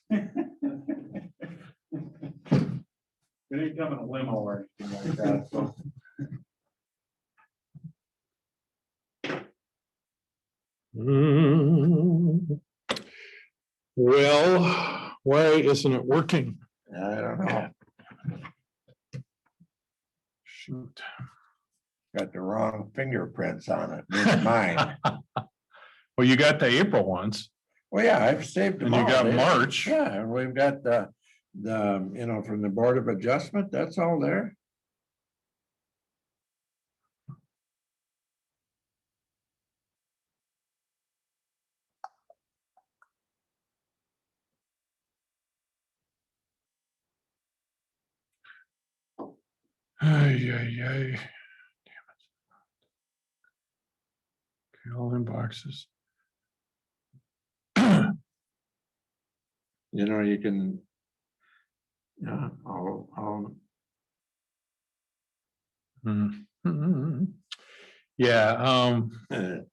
It ain't coming a limo or anything like that, so. Well, why isn't it working? I don't know. Shoot. Got the wrong fingerprints on it. It's mine. Well, you got the April ones Well, yeah, I've saved them and you all. got They- March. Yeah, and we've got the, from the Board of Adjustment, that's all there. Ay, ay, ay. Damn it. Okay, all inboxes. You know, you can. Yeah, I'll Yeah, uh, let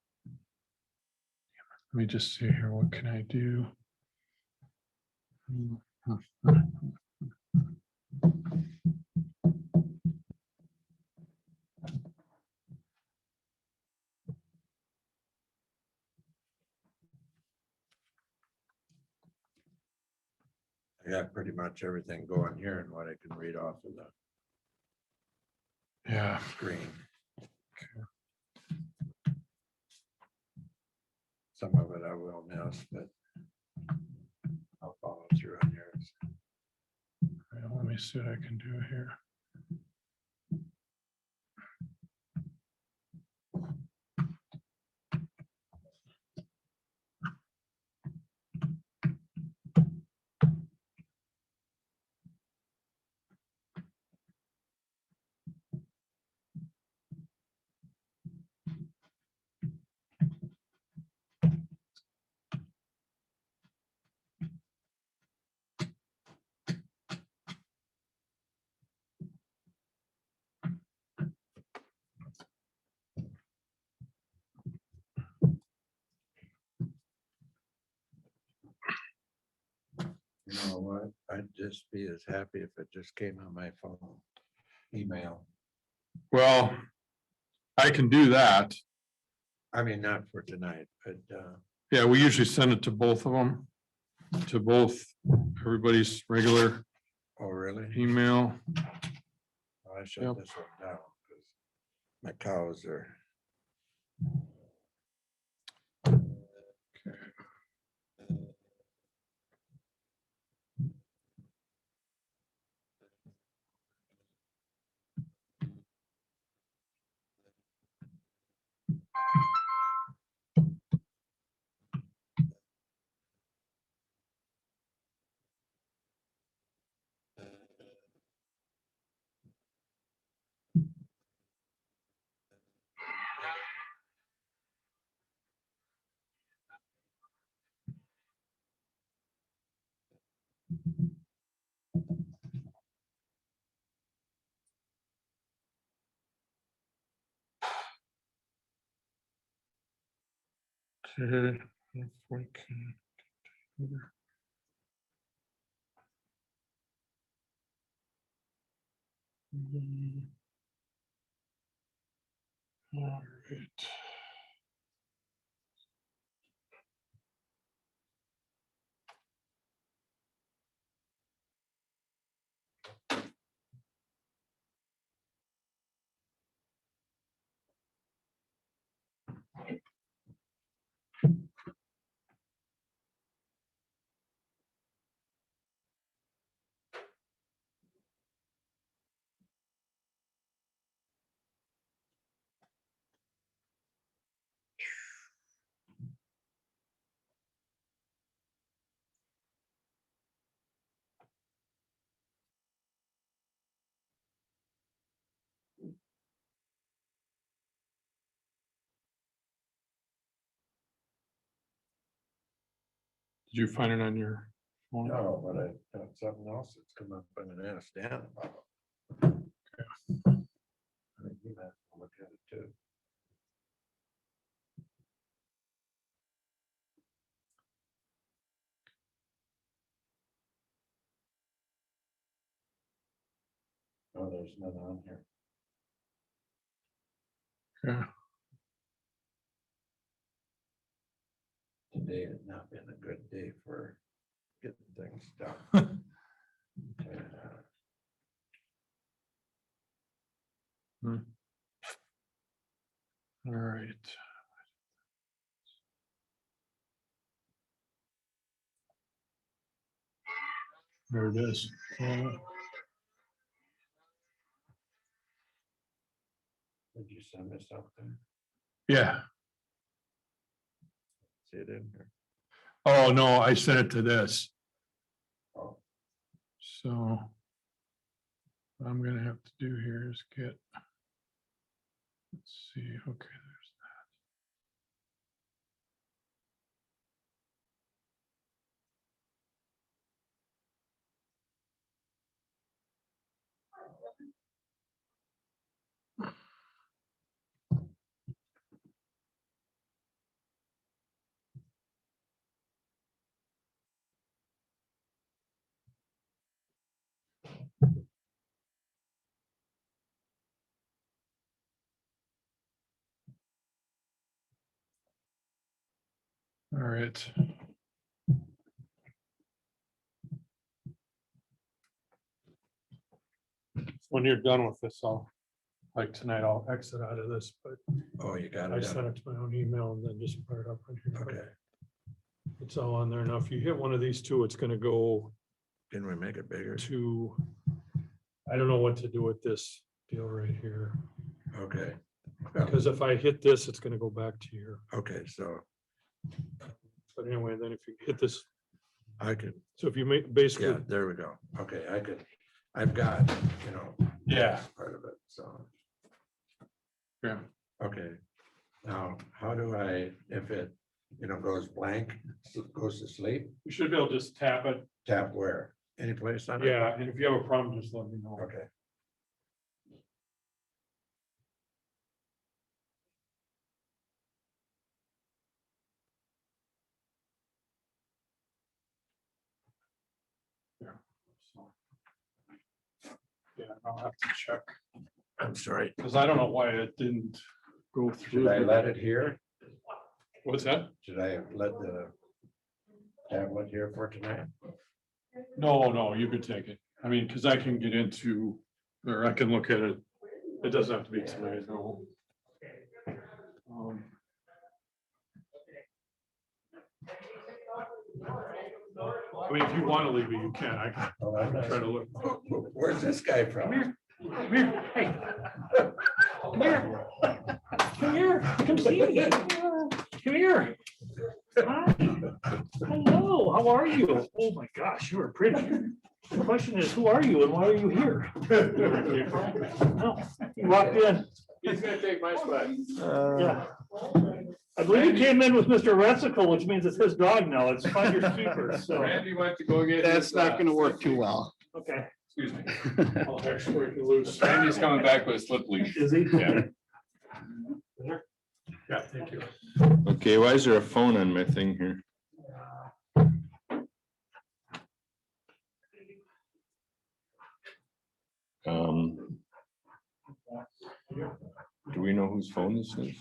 me just see here. What can I do? I got pretty much everything going here and what I can read off of the Yeah. screen. Some of it I will miss, but I'll follow through on yours. Well, let me see what I can do here. You know what? I'd just be as happy if it just came on my phone. Email. Well, I can do that. I mean, not for tonight, but Yeah, we usually send it to both of them, to both everybody's regular oh, really? email. I shut Yep. this one down because my cows are. Okay. All right. Did you find it on your phone? No, but I got something else that's come up. I'm gonna ask Dan about. I think you have to look at it too. No, there's none on here. Yeah. Today has not been a good day for getting things done. All right. There it is. Did you send me something? Yeah. See it in here? Oh, no, I sent it to this. Oh. So what I'm gonna have to do here is get. Let's see, okay, there's that. All right. When you're done with this, like tonight, I'll exit out of this, but Oh, you got I it. sent it to my own email and then just put it up on here. Okay, It's all on there. Now, if you hit one of these two, it's gonna go can we make it bigger? to, I don't know what to do with this deal right here. Okay. Well, Because if I hit this, it's gonna go back to your, okay, so but anyway, then if you hit this, I could, so if you make basically. yeah, there we go. Okay, I could, I've got, Yeah. part of it, so, Yeah. okay. Now, how do I, if it, goes blank, goes to sleep, You should be able to just tap it. tap where? Any place on it? Yeah, and if you have a problem, just let me know. Okay. So, yeah, I'll have to check, I'm sorry. because I don't know why it didn't go through. Should I let it here? What's that? Should I let the tablet here for tonight? No, you could take it. I mean, because I can get into, or I can look at it. It doesn't have to be tonight, no. I mean, if you want to leave it, you can. I can Oh, I'm try not- to look. Where's this guy from? Come here, hey. Come here. Come here, come see me. Come here. Hi. Hello, how are you? Oh my gosh, you are pretty. The question is, who are you and why are you here? No, you walked in. He's gonna take my spot. Yeah. I believe you came in with Mr. Retsicle, which means it's his dog now. It's finders keepers, so, Randy went to go get. That's not gonna work too well. okay. Excuse me. I'll actually loose. Randy's coming back with a slip leash. Is he? Yeah. Yeah, thank you. Okay, why is there a phone on my thing here? Do we know whose phone this is?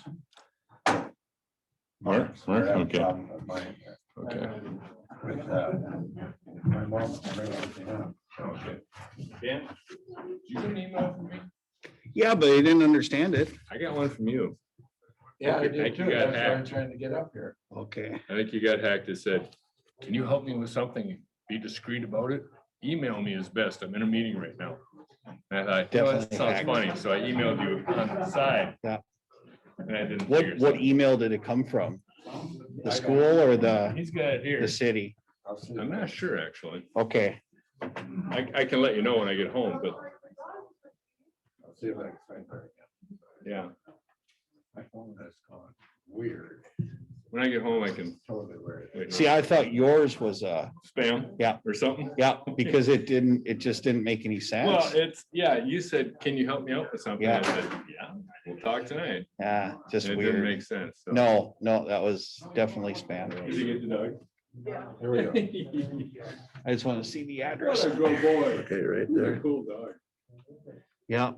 Mark, okay, okay. With, my mom. Okay. Dan, did you get an email from me? Yeah, but he didn't understand it. I got one from you. Yeah, I think did you too. got That's why I'm hacked. trying to get up here. Okay. I think you got hacked. It said, can you help me with something? Be discreet about it. Email me is best. I'm in a meeting right now. And I thought, that Definitely sounds hacked. funny. So I emailed you on the side. Yeah. And I didn't. What figure something. email did it come from? The school or the He's got it here. city? I'll see. I'm not sure, actually. Okay. I can let you know when I get home, but I'll see if I can find her again. yeah, My phone has gone weird, when I get home, I can. totally weird. wait, no, See, I thought yours was, Spam. Yeah. Or something. yeah, because it just didn't make any Well, sense. it's, yeah, you said, can you help me out with something? I Yeah. said, yeah, we'll talk tonight. Yeah, just And it didn't weird. make sense. so. No, that was definitely Did spam. you get the dog? Here we go. I just want to see the address. What a good boy. Okay, right He's a there. cool dog. Yeah,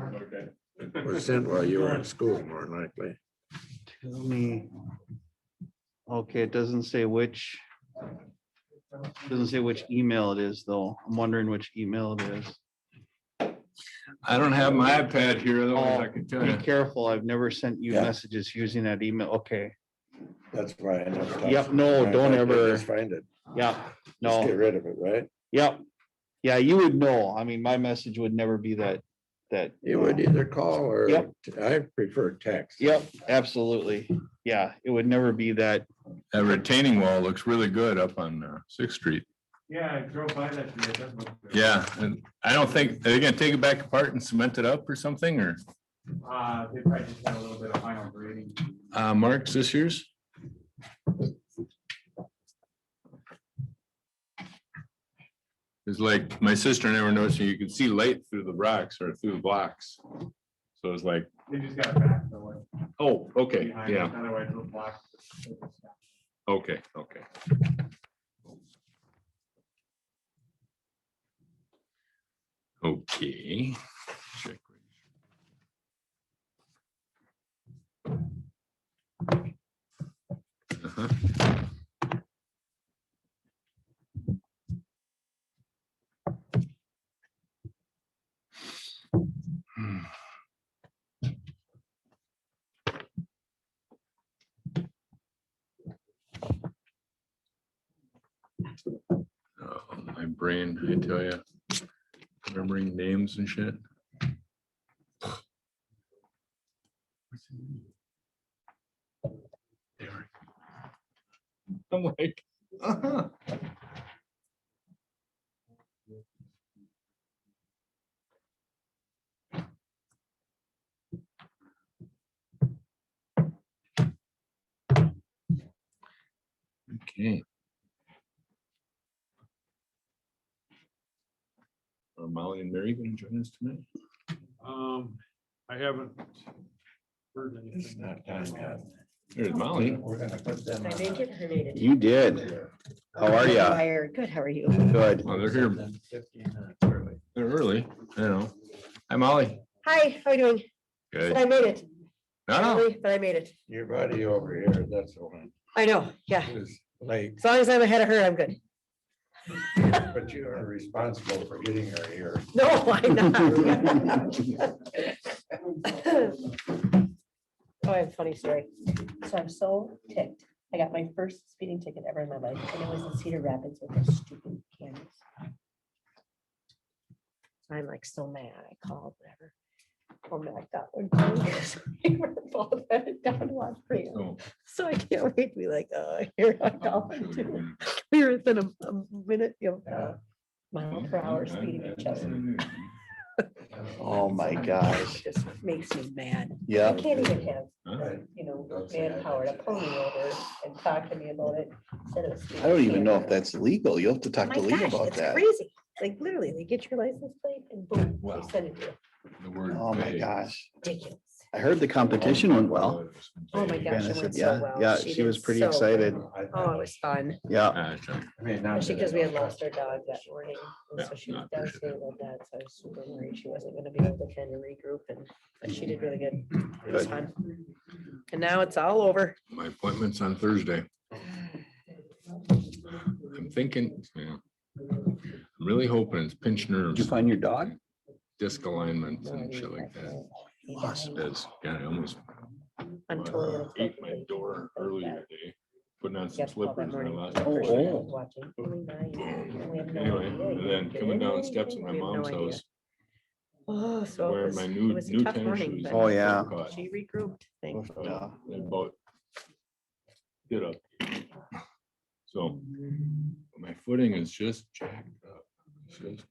Okay. Was sent while you were in school, more than likely. tell me. Okay, it doesn't say which. Doesn't say which email it is, though. I'm wondering which email it is. I don't have my iPad here, otherwise I could tell Be you. careful, I've never sent you Yeah. messages using that email. Okay, That's why I never. touched Yep, it. no, I don't thought you'd ever- just find it. yeah, Just get no, rid of it, right? yep. Yeah, you would know. I mean, my message would never be that. You would either call or, Yep. I prefer text. Yep, absolutely. Yeah, it would never be that. That retaining wall looks really good up on Sixth Street. Yeah, I drove by that today. It does look good. Yeah, and I don't think, are they gonna take it back apart and cement it up or something, or They probably just had a little bit of final grading. Mark's this year's? It's like, my sister and I were noticing, you could see light through the rocks or through the blocks. So it's like, They just got back. So oh, okay, yeah, Otherwise, it'll block. okay, okay. Okay. Check. Uh-huh. Hmm. Oh, my brain, I tell you, remembering names and shit. There. I'm like, uh-huh. Okay. Are Molly and Mary going to join us tonight? I haven't heard It's anything. not time yet. There's Molly. We're gonna put them. I on make it, I made it. You did. How are ya? Wired. Good, how are you? Good. Oh, they're here. 15 minutes early. They're early. I know. Hi, Molly. Hi, how are you doing? But Good. I made it. No, no. Early, but I made it. Your buddy over here, that's the one, I know, yeah. who's late, As long as I'm ahead of her, I'm good. but you are responsible for getting her here. No, I'm not. Oh, I have a funny story. So I'm so ticked. I got my first speeding ticket ever in my life, and it was in Cedar Rapids with those stupid cameras. So I'm like so mad. I called, whatever. Oh, Mac got one. We were both headed down to watch Freedom. Oh, So I can't wait to be like, here I go. I'm sure you're gonna- We were within a minute, mile per hour speeding each other. Oh, my gosh. It just makes me mad. I Yeah. can't even have, Huh? manpower to pull me over and talk to me about it. Instead of speeding. I don't even know if that's legal. You'll have to Oh talk my to Lee gosh, about it's that. crazy. Like literally, they get your license plate and boom, Wow. they send it to you. The word Oh, my vague. gosh. Ridiculous. I heard the competition went well. Oh my gosh, Vanessa it said, went yeah, so well. yeah, she was did pretty so excited. good. Oh, it was fun. Yeah. Gotcha. Especially because we had lost our dog that morning. And Yeah, so she no, I was appreciate devastated about that. So I was super worried she wasn't gonna be able to kind of regroup but she did really good. It was Good. fun. And now it's all over. My appointment's on Thursday. I'm thinking, yeah. I'm really hoping it's pinched Did you nerves, find your dog? disc alignments and shit like that. It's, God, I almost I'm totally. ate my door earlier today, putting on some Yep, all that slippers and I morning. lost. The my first thing I shoe. was watching, Billy Nye, and we have no Anyway, idea. and You then didn't get coming in or down steps in anything? my We have no mom's idea. house, Oh, so it wearing was, my it new was a new tough tennis morning, shoes. but Oh, yeah. Caught. she regrouped, thankfully. Yeah. They both did up. So my footing is just jacked up. It's just,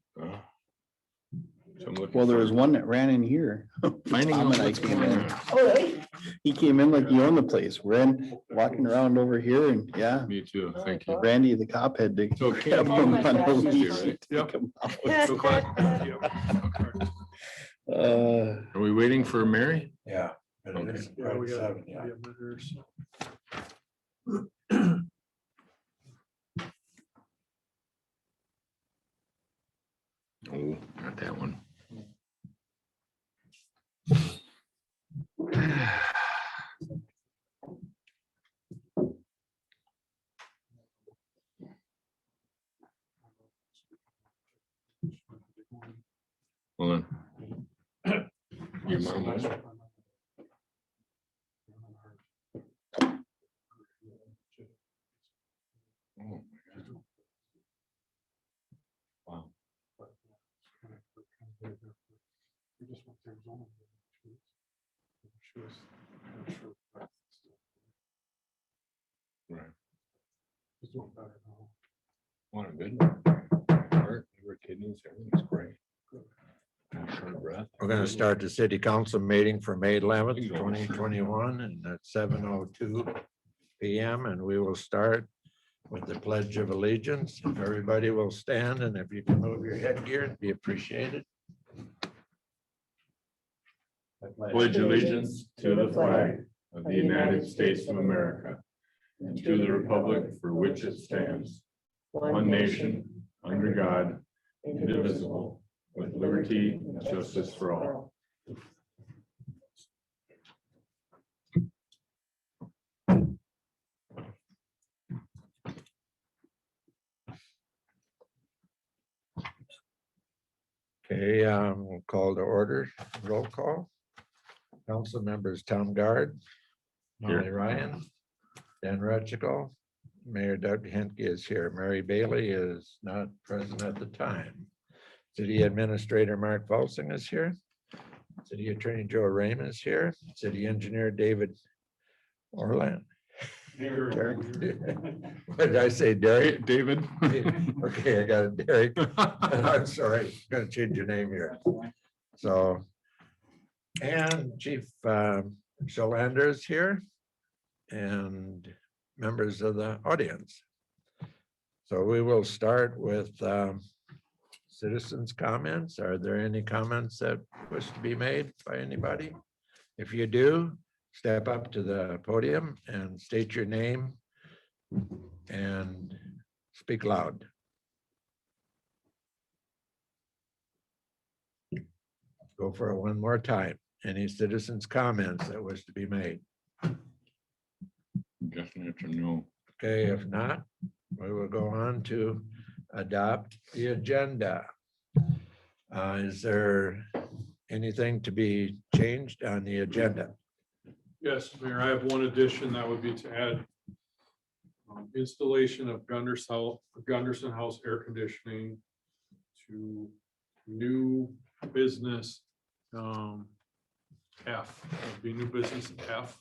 so I'm looking Well, there was for- one that ran in here. Finding Tom out and I what's came going in. on. Oh, really? He came in like he owned the place. Ran, walking around over here and yeah, Me too, thank you. Randy, the cop had to. So have Kenyon Oh him my on the gosh, that's leash funny. to take him out. Two o'clock? Are we waiting for Mary? Yeah. But it Okay. is Yeah, we right got. 7, yeah. Oh, not that one. You mind? Oh, my God. Wow. Right. Want a good heart, liver, kidneys, everything's great. Short breath. We're gonna start the city council meeting for May 11th, 2021, and at 7:02 PM, and we will start with the Pledge of Allegiance. If everybody will stand, and if you can move your headgear, it'd be appreciated. Pledge allegiance to the flag of the United States of America and to the republic for which it stands, one nation, under God, indivisible, with liberty and justice for all. Okay, we'll call to order, roll call. Council members Tom Guard, Here. Molly Ryan, Dan Rutschel, Mayor Doug Henke is here. Mary Bailey is not present at the time. City Administrator Mark Volsing is here. City Attorney Joe Raymond is here. City Engineer David Orland. What did I say, Derek? David? Okay, I got it, Derek. I'm sorry, gonna change your name here. So, and Chief Shalander is here and members of the audience. So we will start with citizens' comments. Are there any comments that wish to be made by anybody? If you do, step up to the podium and state your name and speak loud. Go for it one more time. Any citizens' comments that wish to be made? Definitely no. Okay, if not, we will go on to adopt the agenda. Is there anything to be changed on the agenda? Yes, Mayor, I have one addition that would be to add installation of Gunderson House air conditioning to new business F, that would be new business F.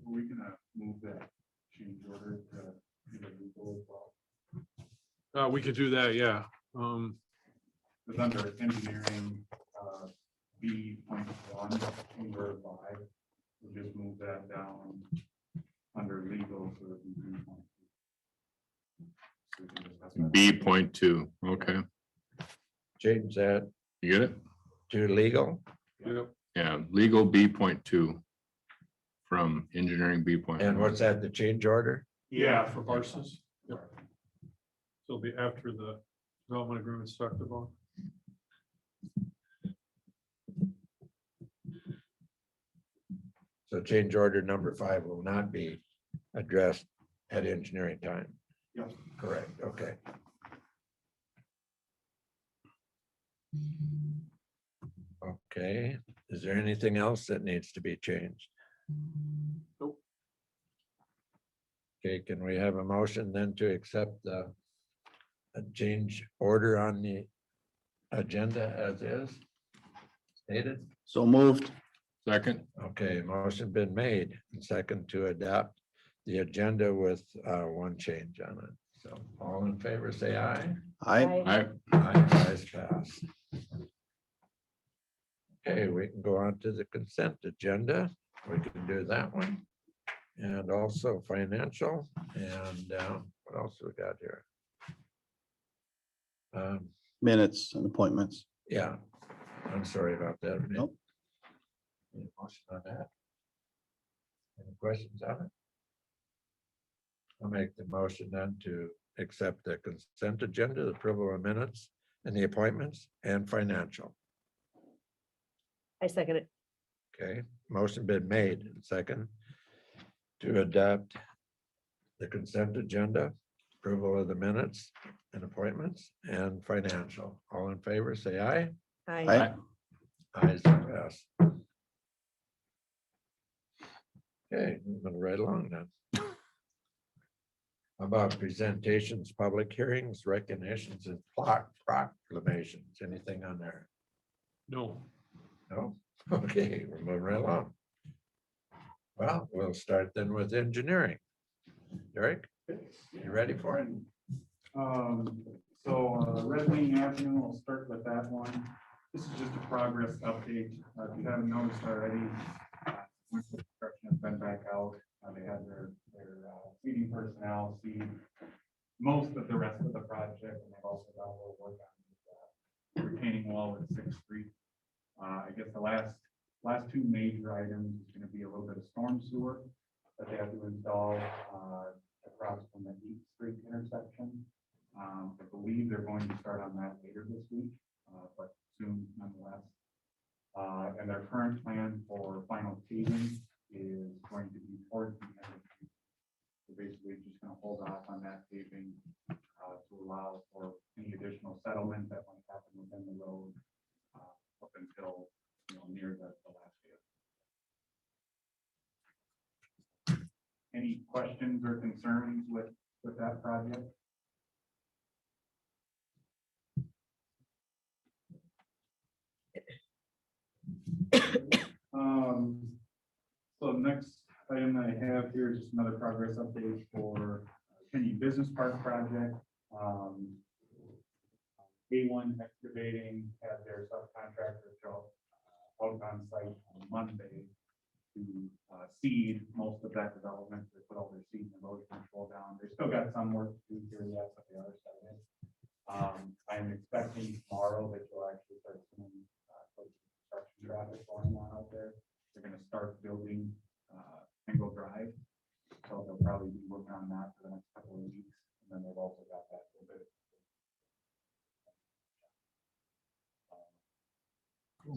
We can move that change order to either legal as well. We could do that, yeah. It's under engineering, B.1, chamber 5. We'll just move that down under legal. So it'd be B.2. So we can discuss that. B.2, okay, Change that you get it? to legal. Yep. Yeah, legal B.2 from engineering B.1. And what's that, the change order? Yeah, for Parsons. Yep. So it'll be after the development agreement talked about. So change order number 5 will not be addressed at engineering time. Yes. Correct, okay. Okay, is there anything else that needs to be changed? Nope. Okay, can we have a motion then to accept the change order on the agenda as is stated? So moved. Second, Okay, motion been made and second to adopt the agenda with one change on it. So all in favor, say aye. I, Aye, ayes pass. Okay, we can go on to the consent agenda. We can do that one. And also financial and what else we got here? Minutes and appointments. Yeah, I'm sorry about that. Nope. Any motion on that? Any questions on it? I'll make the motion then to accept the consent agenda, the approval of minutes and the appointments and financial. I second it. Okay, motion been made, second, to adopt the consent agenda, approval of the minutes and appointments and financial. All in favor, say aye. Aye. Ayes pass. Okay, moving right along then. How about presentations, public hearings, recognitions, and proclamations? Anything on there? No. No? Okay, we're moving right along. Well, we'll start then with engineering. Derek, you ready for it? Red Wing Avenue, I'll start with that one. This is just a progress update. If you haven't noticed already, once the construction has been back out, they had their seeding personnel seed most of the rest of the project, and they've also done a little work on the retaining wall at 6th Street. I guess the last two major items is going to be a little bit of storm sewer that they have to install across from the 8th Street intersection. I believe they're going to start on that later this week, but soon nonetheless. And their current plan for final paving is going to be towards the end of June. So basically just going to hold off on that paving to allow for any additional settlement that might happen within the road up until near the last day. Any questions or concerns with that project? So next item that I have here is just another progress update for Kenyon Business Park project. A1 Excavating had their subcontractor show out on site on Monday to seed most of that development. They put all their seed and erosion control down. They still got some work to do here yet, but they are starting. I'm expecting tomorrow that you'll actually start seeing construction traffic going on out there. They're going to start building Single Drive, so they'll probably be working on that for the next couple of weeks. And then they've also got that little bit.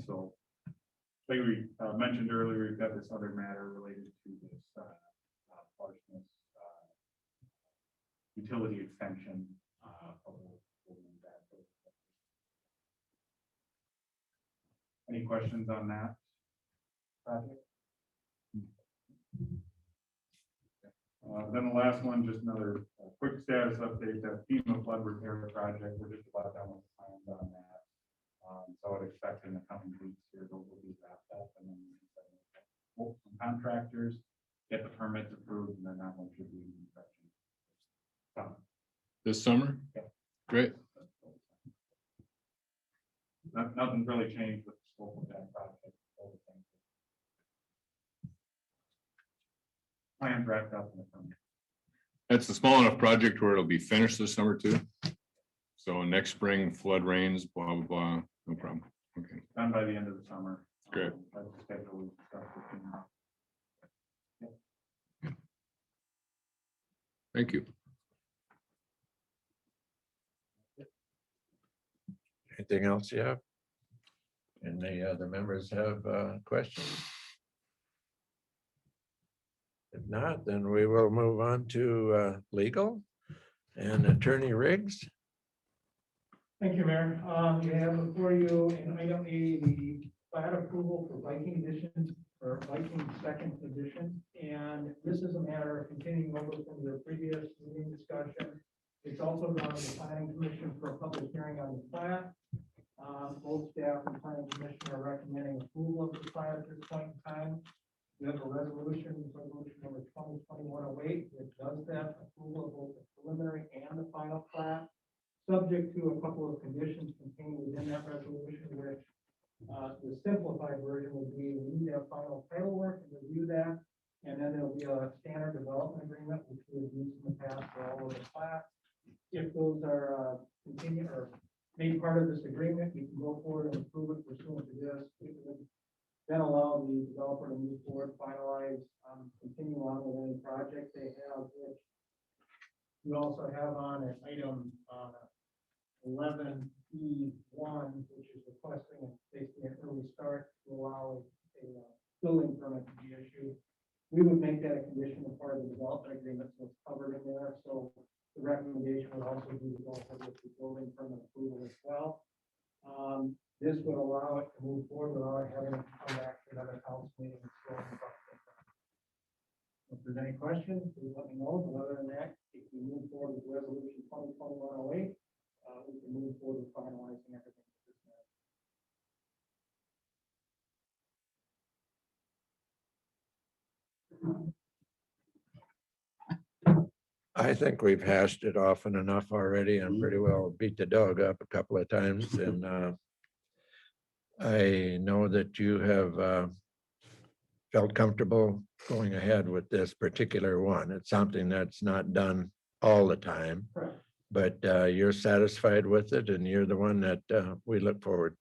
So, like we mentioned earlier, we've got this other matter related to this harshness utility extension. Any questions on that project? Then the last one, just another quick status update, that FEMA flood repair project, we're just about done with the plans on that. So I'd expect in the coming weeks here, those will be wrapped up, and then some contractors get the permits approved, and then that one should be in inspection. This summer? Yeah. Great. Nothing's really changed with the scope of that project. All the things. Plans wrapped up in the summer. That's a small enough project where it'll be finished this summer too. So next spring, flood rains, blah, blah, blah, no problem. Okay, Done by the end of the summer. Great. That's the schedule we discussed with FEMA. thank you. Anything else you have? Any other members have questions? If not, then we will move on to legal and Attorney Riggs. Thank you, Mayor. You have before you in item A, the plat approval for Viking edition or Viking second edition. And this is a matter of continuing over from the previous meeting discussion. It's also gone to the planning commission for a public hearing on the plat. Both staff and planning commission are recommending approval of the plat at this point in time. We have a resolution number 2021-08, that does that approval of both the preliminary and the final plat, subject to a couple of conditions contained within that resolution, which the simplified version would be we need to have final title work and review that. And then there'll be a standard development agreement, which we've used in the past for all of the plats. If those are continued or made part of this agreement, we can go forward and approve it pursuant to this. It would then allow the developer to move forward, finalize, continue on with any project they have, which we also have on an item 11E1, which is requesting basically an early start to allow a building permit to be issued. We would make that a condition of part of the development agreement, so it's covered in there, so the recommendation would also be to go ahead with the building permit approval as well. This would allow it to move forward without having to come back to another council meeting. and go and talk about that. If there's any questions, please let me know, but other than that, if we move forward with resolution 2021-08, we can move forward with finalizing everything. with this matter. I think we've hashed it often enough already and pretty well beat the dog up a couple of times and I know that you have felt comfortable going ahead with this particular one. It's something that's not done all the time, Correct. but you're satisfied with it and you're the one that we look forward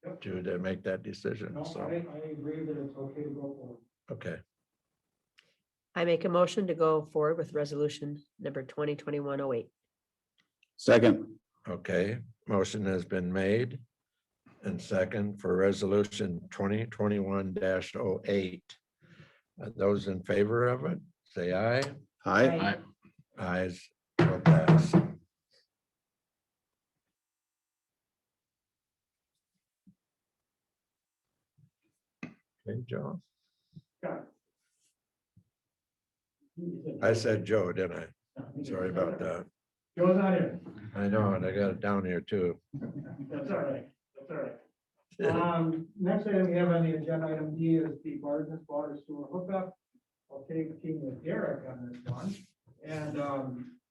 Yep. to make that decision. No, So, I agree that it's okay to go forward. okay, I make a motion to go forward with resolution number 2021-08. Second. okay. Motion has been made and second for resolution 2021-08. Those in favor of it, say aye. Aye. Ayes will pass. Okay, Joe. Got it. I said Joe, didn't I? Sorry about that. Joe's not here. I know, and I got it down here too. That's all right. That's all right. Next item we have on the agenda, item D, is the Gardens Water Sewer Hookup. I'll take team with Derek on this one. And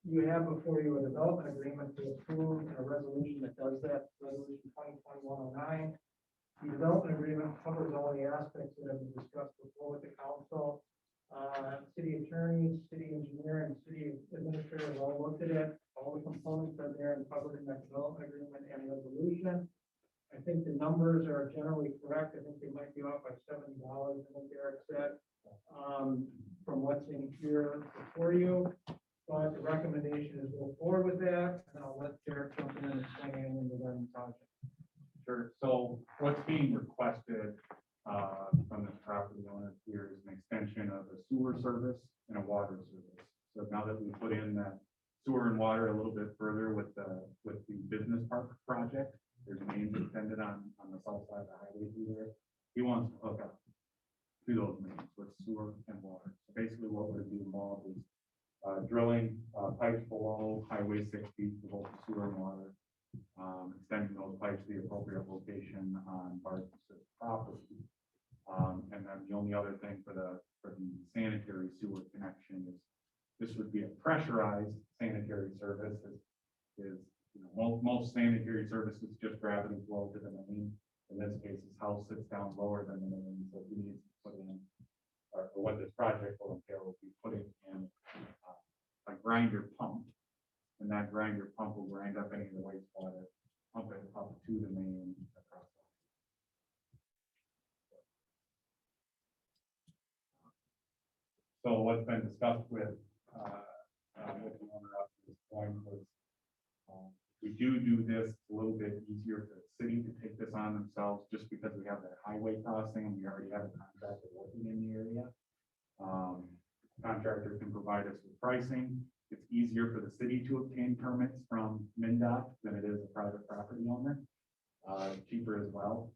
you have before you a development agreement to approve and a resolution that does that, resolution 2021-09. The development agreement covers all the aspects that have been discussed before with the council. City attorney, city engineer, and city administrator have all looked at it. All the components are there and covered in that development agreement and resolution. I think the numbers are generally correct. I think they might be off by $70, I think Eric said, from what's in here before you. But the recommendation is go forward with that, and I'll let Derek jump in and explain anything regarding the project. Sure, so what's being requested from this property owner here is an extension of a sewer service and a water service. So now that we put in that sewer and water a little bit further with the business park project, there's mains extended on the south side of the highway through there. He wants to hook up to those mains with sewer and water. So basically what would be involved is drilling pipes below Highway 60 for both the sewer and water, extending those pipes to the appropriate location on Barton's property. And then the only other thing for the sanitary sewer connection is this would be a pressurized sanitary service. Is you know, most sanitary services just gravity flow to the main. In this case, his house sits down lower than the main, so he needs to put in, or what this project will entail will be putting in a grinder pump, and that grinder pump will grind up any of the wastewater, pump it up to the main across. So what's been discussed with the owner up to this point was we do this a little bit easier for the city to take this on themselves, just because we have that highway crossing and we already have a contractor working in the area. Contractor can provide us with pricing. It's easier for the city to obtain permits from MnDOT than it is a private property owner. Cheaper as well.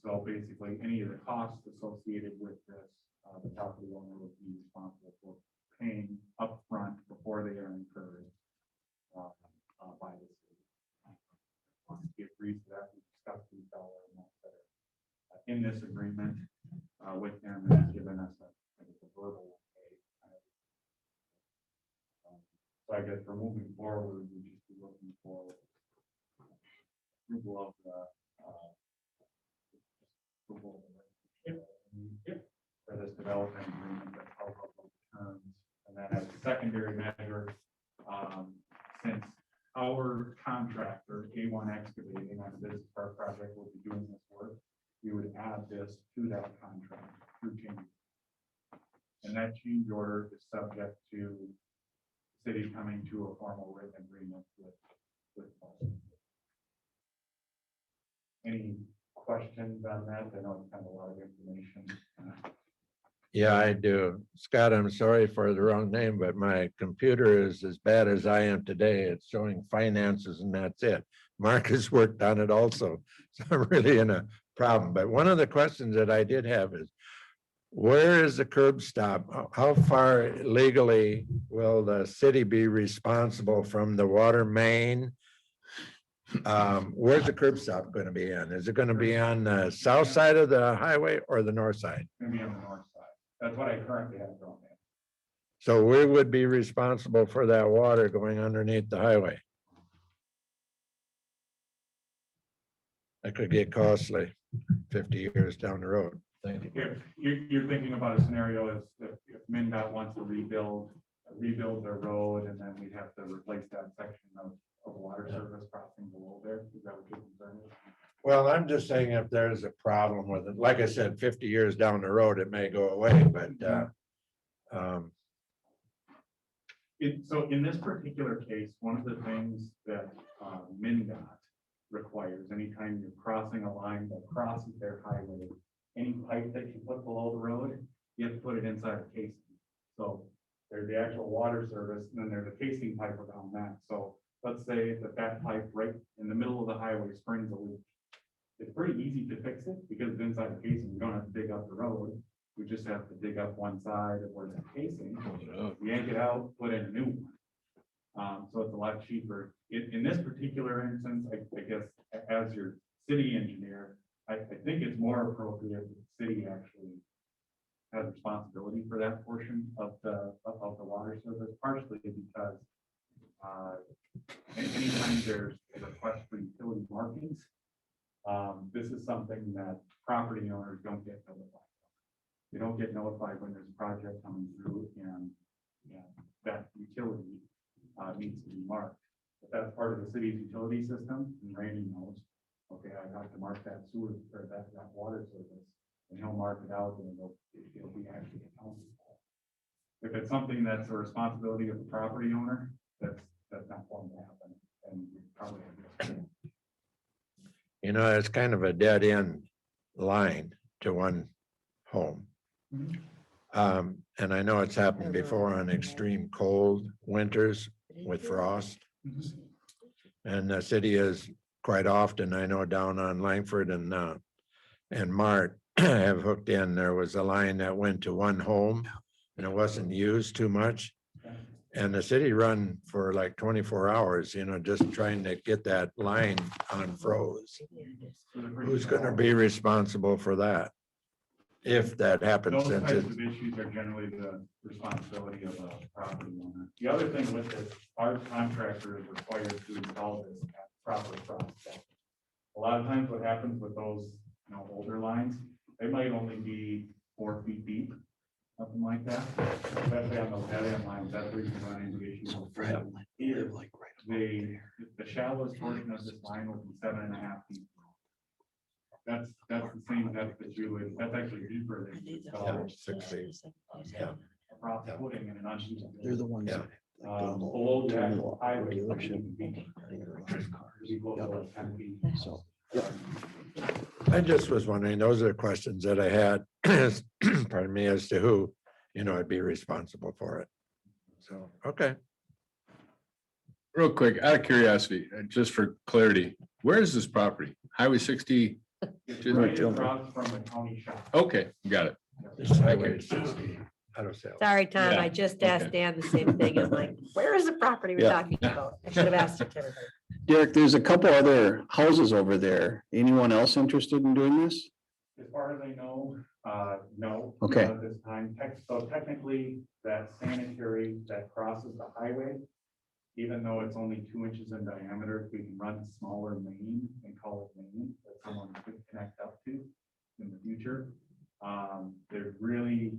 So basically, any of the costs associated with this, the property owner would be responsible for paying upfront before they are incurred by the city. Once he agrees to that, we discuss these dollar amounts that are in this agreement with him, and he's given us a verbal. So I guess for moving forward, we just be looking for approval of the for this development agreement that outline the terms. And then as a secondary measure, since our contractor, A1 Excavating on the business park project will be doing this work, we would add this to that contract through change. And that change order is subject to the city coming to a formal written agreement with. Any questions on that? I know it's kind of a lot of information. Yeah, I do. Scott, I'm sorry for the wrong name, but my computer is as bad as I am today. It's showing finances and that's it. Mark has worked on it also. So I'm really in a problem. But one of the questions that I did have is, where is the curb stop? How far legally will the city be responsible from the water main? Where's the curb stop going to be on? Is it going to be on the south side of the highway or the north side? It's gonna be on the north side. That's what I currently have going in. So we would be responsible for that water going underneath the highway. That could get costly 50 years down the road. Thank you. If you're thinking about a scenario as if MinDOT wants to rebuild their road, and then we'd have to replace that section of water service crossing below there. Is that what you're concerned with? Well, I'm just saying if there's a problem with it, like I said, 50 years down the road, it may go away, but So in this particular case, one of the things that MinDOT requires, anytime you're crossing a line that crosses their highway, any pipe that you put below the road, you have to put it inside a casing. So there's the actual water service, and then there's a casing pipe around that. So let's say that pipe right in the middle of the highway springs a leak. It's pretty easy to fix it because it's inside the casing. You don't have to dig up the road. We just have to dig up one side of where that casing, yank it out, put in a new one. So it's a lot cheaper. In this particular instance, I guess as your city engineer, I think it's more appropriate that the city actually has responsibility for that portion of the water service, partially because anytime there's a request for utility markings, this is something that property owners don't get notified. They don't get notified when there's a project coming through and that utility needs to be marked. But that's part of the city's utility system, and Randy knows, okay, I have to mark that sewer or that water service, and he'll mark it out and it'll be actually accounted for. If it's something that's a responsibility of the property owner, that's not going to happen, and we probably have. you know, it's kind of a dead end line to one home. And I know it's happened before on extreme cold winters with frost. And the city is quite often, I know down on Langford and Mart have hooked in, there was a line that went to one home and it wasn't used too much. And the city run for like 24 hours, you know, just trying to get that line unfroze. Who's going to be responsible for that? If that happens, Those since types it's, of issues are generally the responsibility of a property owner. The other thing with this, our contractor is required to install this at proper frost depth. A lot of times what happens with those, older lines, they might only be 4 feet deep, something like that. Especially on those dead end lines, that's where you can run into issues. The shallowest portion of this line would be 7.5 feet. That's the same depth that you would, that's actually deeper than you install 6 feet. a proper footing in an uneven. They're the ones. Yeah. that Below the actual the highway. dealership. Be close to like 10 feet. So, I just was wondering, those are the questions that I had, pardon me, as to who, would be responsible for it. So, okay. Real quick, out of curiosity, just for clarity, where is this property? Highway 60? It's right across from the county shop. Okay, got it. This highway is 60 auto sales. Sorry, Tom, Yeah, I just asked okay. Dan the same thing. I'm like, where is the property we're Yeah. talking about? I should have asked it to everybody. Derek, there's a couple other houses over there. Anyone else interested in doing this? As far as I know, no. Okay. Not at this time. So technically, that sanitary that crosses the highway, even though it's only 2 inches in diameter, if we can run a smaller main and call it main that someone could connect up to in the future. There's really,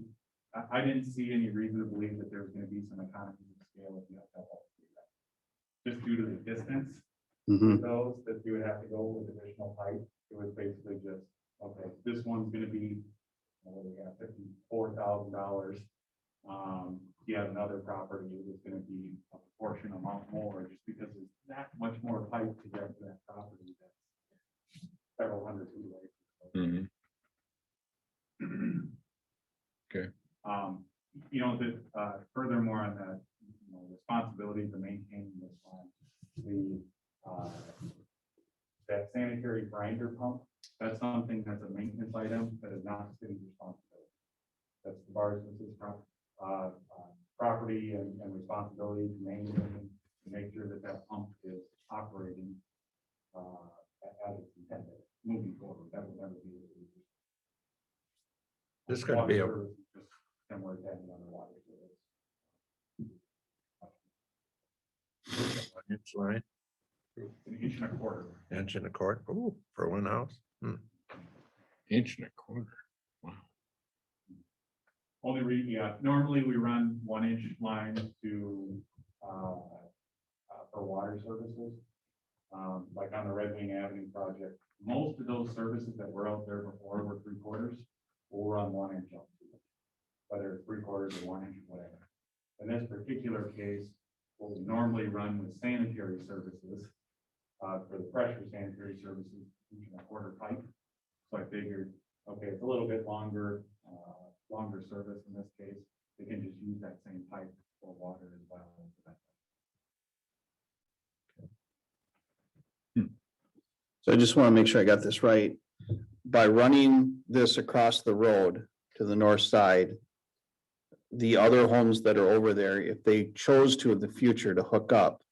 I didn't see any reason to believe that there's gonna be some economies of scale if you have that. Just due to the distance Mhm. with those, that you would have to go with additional pipe. It was basically just, okay, this one's gonna be, what do we got, $54,000. You have another property that's gonna be a proportion amount more, just because there's that much more pipe to get to that property that's several hundred feet away. of maintaining this line. That sanitary grinder pump, that's something that's a maintenance item that is not city's responsibility. That's the Barson's property and responsibility to maintain, to make sure that that pump is operating as it's intended, moving forward. That will never be. This is gonna be a, Water service is just similar to any other water service. inch line, An inch and a quarter. inch and a quarter, ooh, for one house. Inch and a quarter. Normally we run 1 inch lines to, for water services. Like on the Red Wing Avenue project, most of those services that were out there before were 3/4, we'll run 1 inch up to it. Whether it's 3/4 or 1 inch, whatever. In this particular case, what we normally run with sanitary services, for the pressure sanitary services, inch and a quarter pipe. So I figured, okay, it's a little bit longer, longer service in this case, they can just use that same pipe for water as well. So I just want to make sure I got this right. By running this across the road to the north side, the other homes that are over there, if they chose to in the future to hook up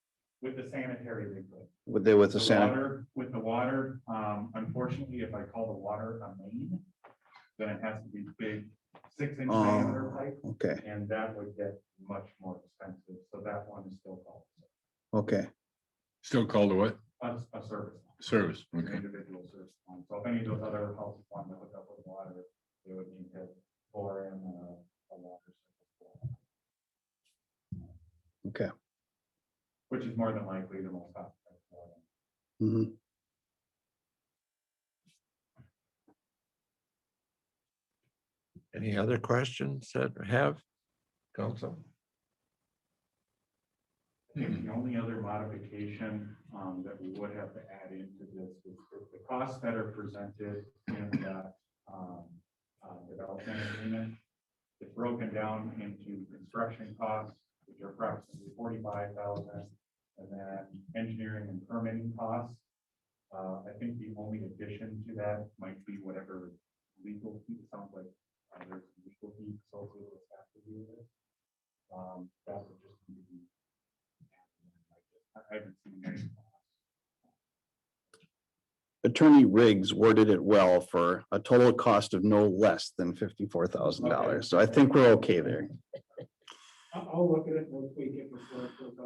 With the sanitary, they could. with the sanitary. With the water, unfortunately, if I call the water a main, then it has to be big 6-inch diameter pipe, Okay, and that would get much more expensive, so that one is still called okay, Still called a what? a service. Service. An Okay. individual service line. So if any of those other houses want to hook up with water, they would need to pour in a water service. okay. Which is more than likely the most cost effective. Mhm. Any other questions that we have? Council? I think the only other modification that we would have to add into this is the costs that are presented in that development agreement. It's broken down into construction costs, which are approximately 45,000, and then engineering and permitting costs. I think the only addition to that might be whatever legal fee, it sounds like there's legal fees associated with that to do with it. That would just be. I haven't seen any. Attorney Riggs worded it well for a total cost of no less than $54,000. So I think we're okay there. I'll look at it, we'll tweak it before it goes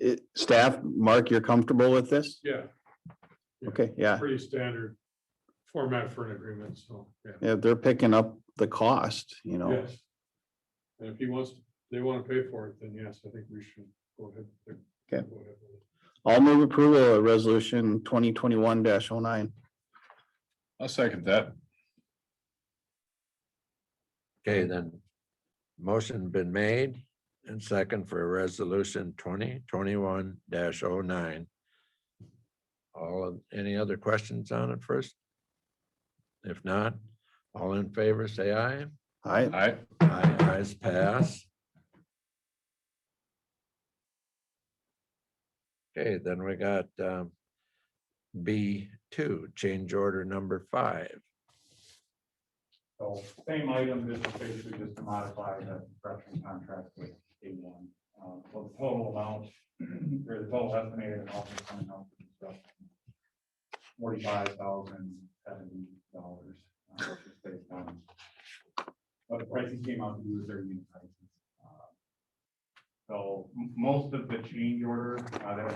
out. Staff, Mark, you're comfortable with this? Yeah. Okay, yeah. Pretty standard format for an agreement, so, yeah. Yeah, they're picking up the cost, you know. Yes. And if he wants, they want to pay for it, then yes, I think we should go ahead. Okay. Go ahead with it. I'll move approval of resolution 2021-09. I'll second that. Okay, then. Motion been made and second for resolution 2021-09. Any other questions on it first? If not, all in favor, say aye. Aye. Aye, ayes pass. Okay, then we got B2, change order number 5. So same item, this is basically just to modify the construction contract with Kenyon. So the total amount, or the total estimated and also coming out for construction, $45,070, which is based on what the prices came out to be with their unit prices. So most of the change order that was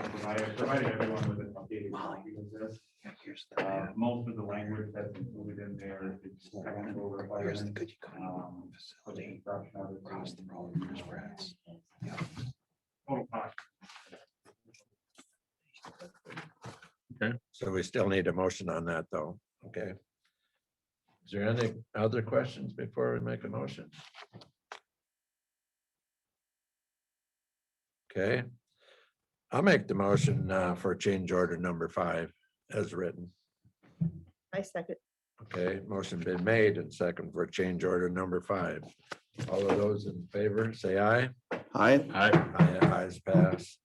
provided everyone with an updated copy of this. Most of the language that's included in there is technical requirements. For the construction of it. Across the road, here's where it's. Total cost. So we still need a motion on that, though. Okay. Is there any other questions before we make a motion? Okay. I'll make the motion for change order number 5 as written. I second. Okay, motion been made and second for change order number 5. All of those in favor, say aye. Aye. Aye, ayes pass.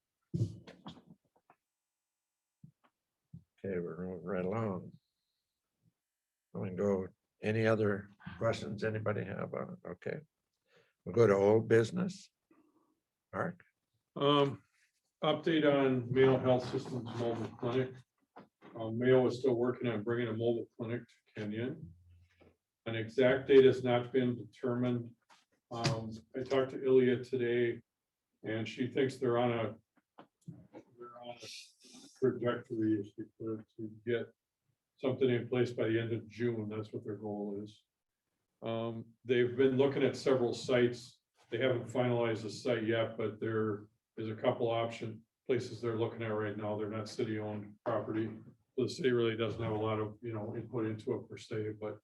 Okay, we're moving right along. We can go, any other questions anybody have on it? Okay. We'll go to old business. Mark, Update on Mayo Health Systems Mobile Clinic. Mayo is still working on bringing a mobile clinic to Kenyon. An exact date has not been determined. I talked to Ilya today, and she thinks they're on a trajectory, if you could, to get something in place by the end of June. That's what their goal is. They've been looking at several sites. They haven't finalized the site yet, but there is a couple places they're looking at right now. They're not city-owned property. So the city really doesn't have a lot of, input into it per se, but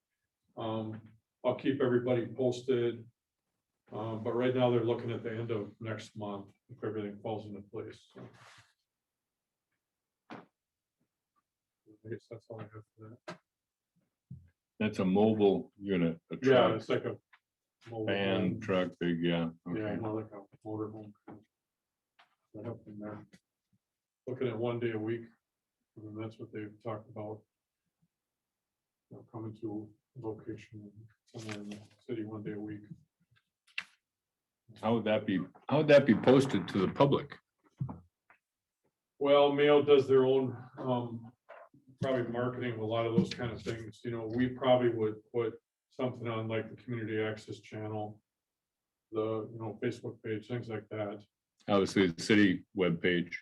I'll keep everybody posted. But right now they're looking at the end of next month if everything falls into place. So I guess that's all I have for that. That's a mobile unit, a Yeah, truck, it's like a mobile van, home. truck, big, yeah. Yeah, Okay. more like a motor home. I help them there. Looking at 1 day a week. And that's what they've talked about. Coming to a location somewhere in the city 1 day a week. How would that be posted to the public? Well, Mayo does their own, probably marketing, a lot of those kind of things. We probably would put something on like the community access channel, the, Facebook page, things like that. Obviously, the city webpage,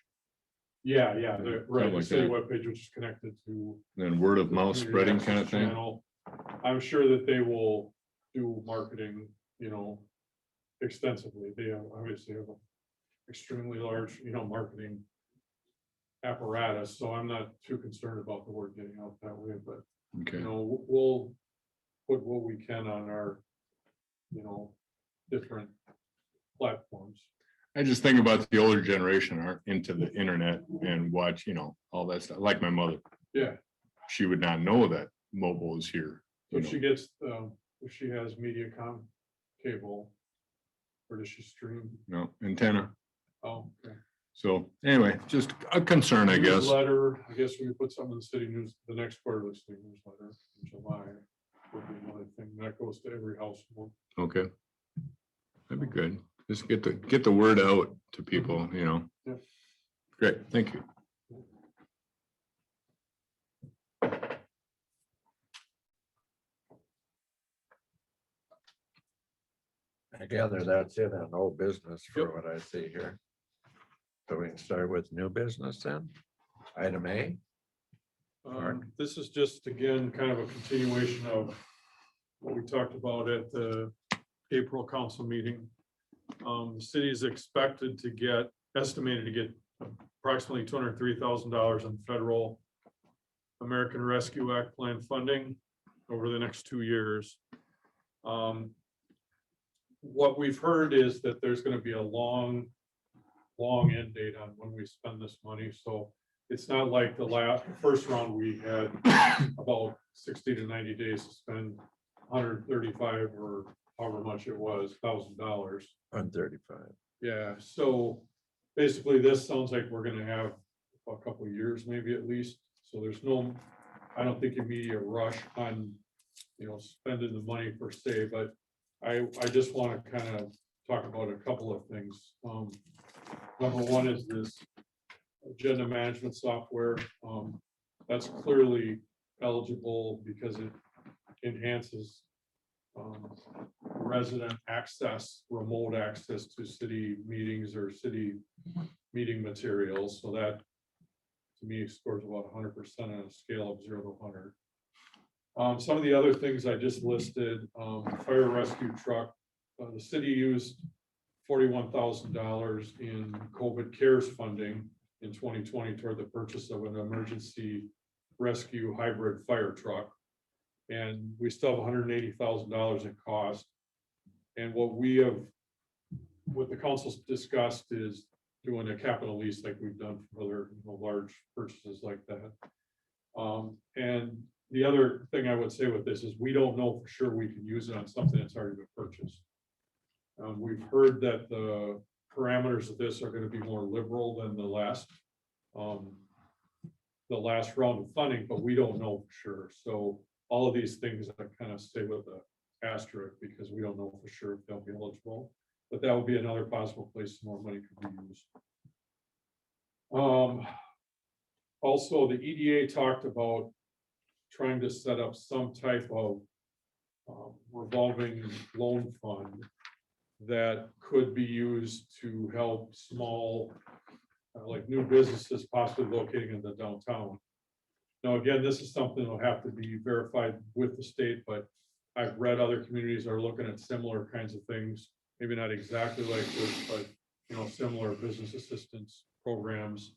Yeah, right, Something the like city that. webpage, which is connected to then word of the mouth community spreading access kind of thing. channel. I'm sure that they will do marketing, extensively. They obviously have an extremely large, marketing apparatus, so I'm not too concerned about the word getting out that way, but, Okay. we'll put what we can on our, different platforms. I just think about the older generation aren't into the internet and watch, all that stuff. Like my mother, Yeah, she would not know that mobile is here. so if she gets, if she has MediaCom cable, or does she stream? No antenna. Oh, okay. So anyway, just a concern, I guess. Newsletter, I guess we could put something in the city news, the next quarterly city newsletter in July would be another thing that goes to every household. Okay. That'd be good. Just get the word out to people, Yeah. Great, thank you. I gather that's it on old business for what I see here. So we can start with new business then. Item A. This is just, again, kind of a continuation of what we talked about at the April council meeting. The city is estimated to get approximately $203,000 in federal American Rescue Act plan funding over the next 2 years. What we've heard is that there's going to be a long end date on when we spend this money. So it's not like the first round we had about 60 to 90 days to spend 135 or however much it was, $1,000. 135. Yeah, so basically this sounds like we're gonna have a couple of years, maybe at least. So there's no, I don't think immediate rush on, spending the money per se, but I just want to kind of talk about a couple of things. Number one is this agenda management software. That's clearly eligible because it enhances resident access, remote access to city meetings or city meeting materials. So that, to me, scores about 100% on a scale of 0 to 100. Some of the other things I just listed, fire rescue truck, the city used $41,000 in COVID CARES funding in 2020 toward the purchase of an emergency rescue hybrid fire truck. And we still have $180,000 in cost. And what the council's discussed is doing a capital lease like we've done for other large purchases like that. And the other thing I would say with this is we don't know for sure we can use it on something that's already been purchased. We've heard that the parameters of this are gonna be more liberal than the last round of funding, but we don't know for sure. So all of these things I kind of stay with the asterisk because we don't know for sure if they'll be eligible. But that would be another possible place more money could be used. Also, the EDA talked about trying to set up some type of revolving loan fund that could be used to help small, like new businesses possibly locating in the downtown. Now, again, this is something that'll have to be verified with the state, but I've read other communities are looking at similar kinds of things, maybe not exactly like this, but similar business assistance programs.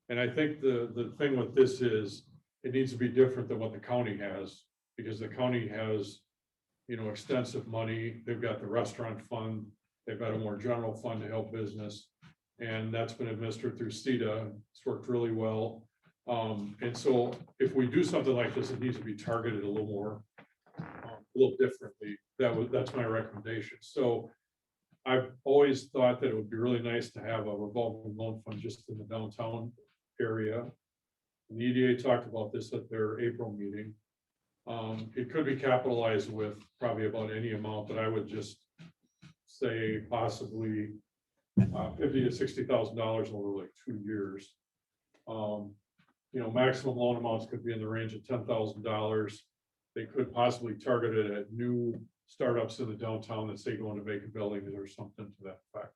And I think the thing with this is it needs to be different than what the county has, because the county has, extensive money. They've got the restaurant fund, they've got a more general fund to help business. And that's been administered through CETA. It's worked really well. And so if we do something like this, it needs to be targeted a little more, a little differently. That's my recommendation. So I've always thought that it would be really nice to have a revolving loan fund just in the downtown area. The EDA talked about this at their April meeting. It could be capitalized with probably about any amount, but I would just say possibly $50,000 to $60,000 over like 2 years. Maximum loan amounts could be in the range of $10,000. They could possibly target it at new startups in the downtown that say go into vacant buildings or something to that effect.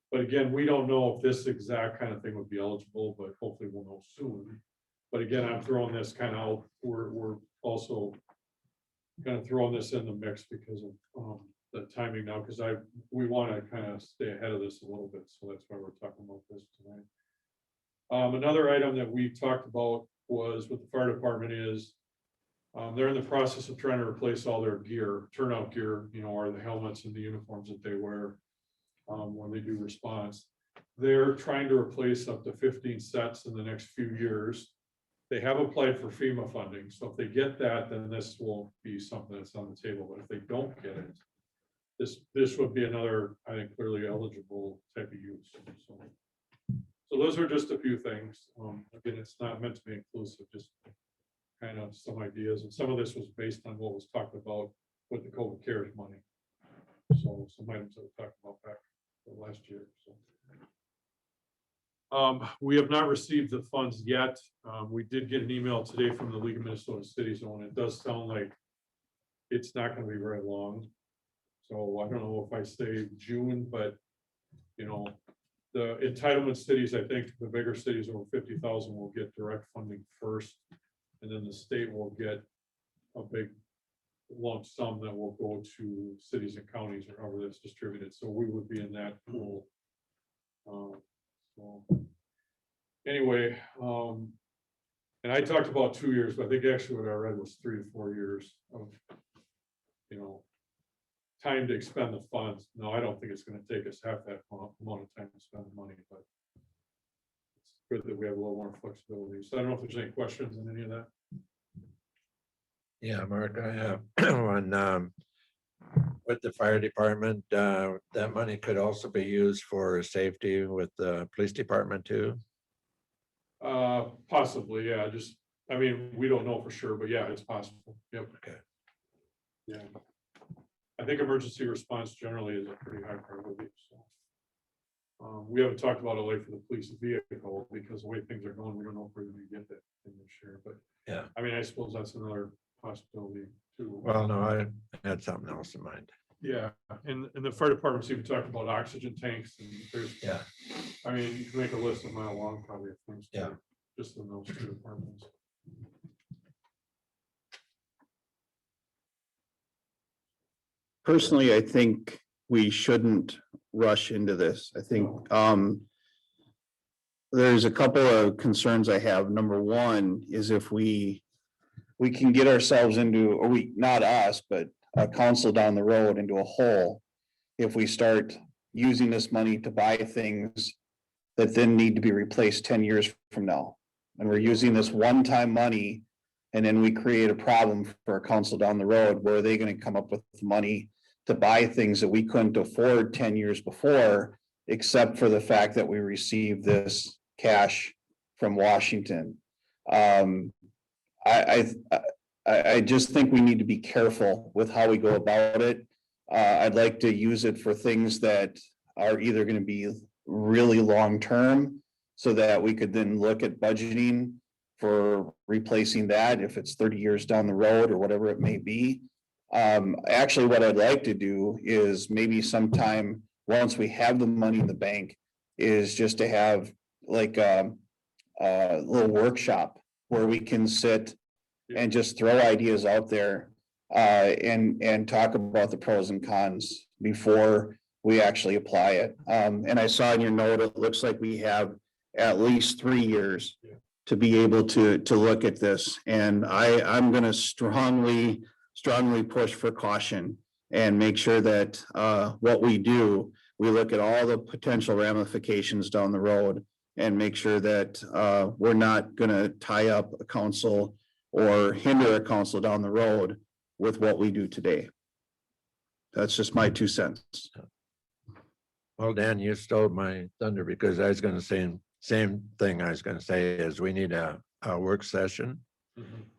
But again, we don't know if this exact kind of thing would be eligible, but hopefully we'll know soon. But again, I'm throwing this kind of out. We're also kind of throwing this in the mix because of the timing now, because we want to kind of stay ahead of this a little bit. So that's why we're talking about this tonight. Another item that we talked about was with the fire department is they're in the process of trying to replace all their gear, turnout gear, or the helmets and the uniforms that they wear when they do response. They're trying to replace up to 15 sets in the next few years. They have applied for FEMA funding. So if they get that, then this will be something that's on the table. But if they don't get it, this would be another, I think, clearly eligible type of use. So those are just a few things. Again, it's not meant to be inclusive, just kind of some ideas. And some of this was based on what was talked about with the COVID CARES money. So some items that we talked about back last year. So we have not received the funds yet. We did get an email today from the League of Minnesota Cities, and it does sound like it's not going to be very long. So I don't know if I say June, but the entitlement cities, I think the bigger cities over 50,000 will get direct funding first, and then the state will get a big lump sum that will go to cities and counties or however that's distributed. So we would be in that pool. So anyway, and I talked about 2 years, but I think actually what I read was 3 to 4 years of, time to expend the funds. No, I don't think it's going to take us half that amount of time to spend the money, but it's good that we have a little more flexibility. So I don't know if there's any questions on any of that. Yeah, Mark, I have one with the fire department. That money could also be used for safety with the police department too. Possibly, yeah. We don't know for sure, but yeah, it's possible. Yep. Okay. Yeah. I think emergency response generally is a pretty high priority. So we haven't talked about a lay for the police vehicle because the way things are going, we don't know if we're going to get that in this year. But yeah, I suppose that's another possibility too. Well, no, I had something else in mind. Yeah, and the fire department's even talked about oxygen tanks, and there's, Yeah, you can make a list a mile long probably of things. Yeah. Just in those 2 departments. Personally, I think we shouldn't rush into this. I think there's a couple of concerns I have. Number one is if we can get ourselves into, or not us, but a council down the road into a hole if we start using this money to buy things that then need to be replaced 10 years from now. And we're using this one-time money And then we create a problem for a council down the road, where are they gonna come up with money to buy things that we couldn't afford 10 years before, except for the fact that we received this cash from Washington. I just think we need to be careful with how we go about it. I'd like to use it for things that are either gonna be really long-term, so that we could then look at budgeting for replacing that, if it's 30 years down the road or whatever it may be. Actually, what I'd like to do is maybe sometime, once we have the money in the bank, is just to have like a little workshop where we can sit and just throw ideas out there, and talk about the pros and cons before we actually apply it. And I saw in your note, it looks like we have at least 3 years to be able to look at this. And I'm gonna strongly push for caution and make sure that what we do, we look at all the potential ramifications down the road and make sure that we're not gonna tie up a council or hinder a council down the road with what we do today. That's just my 2 cents. Well, Dan, you stole my thunder, because I was gonna say, same thing I was gonna say is we need a work session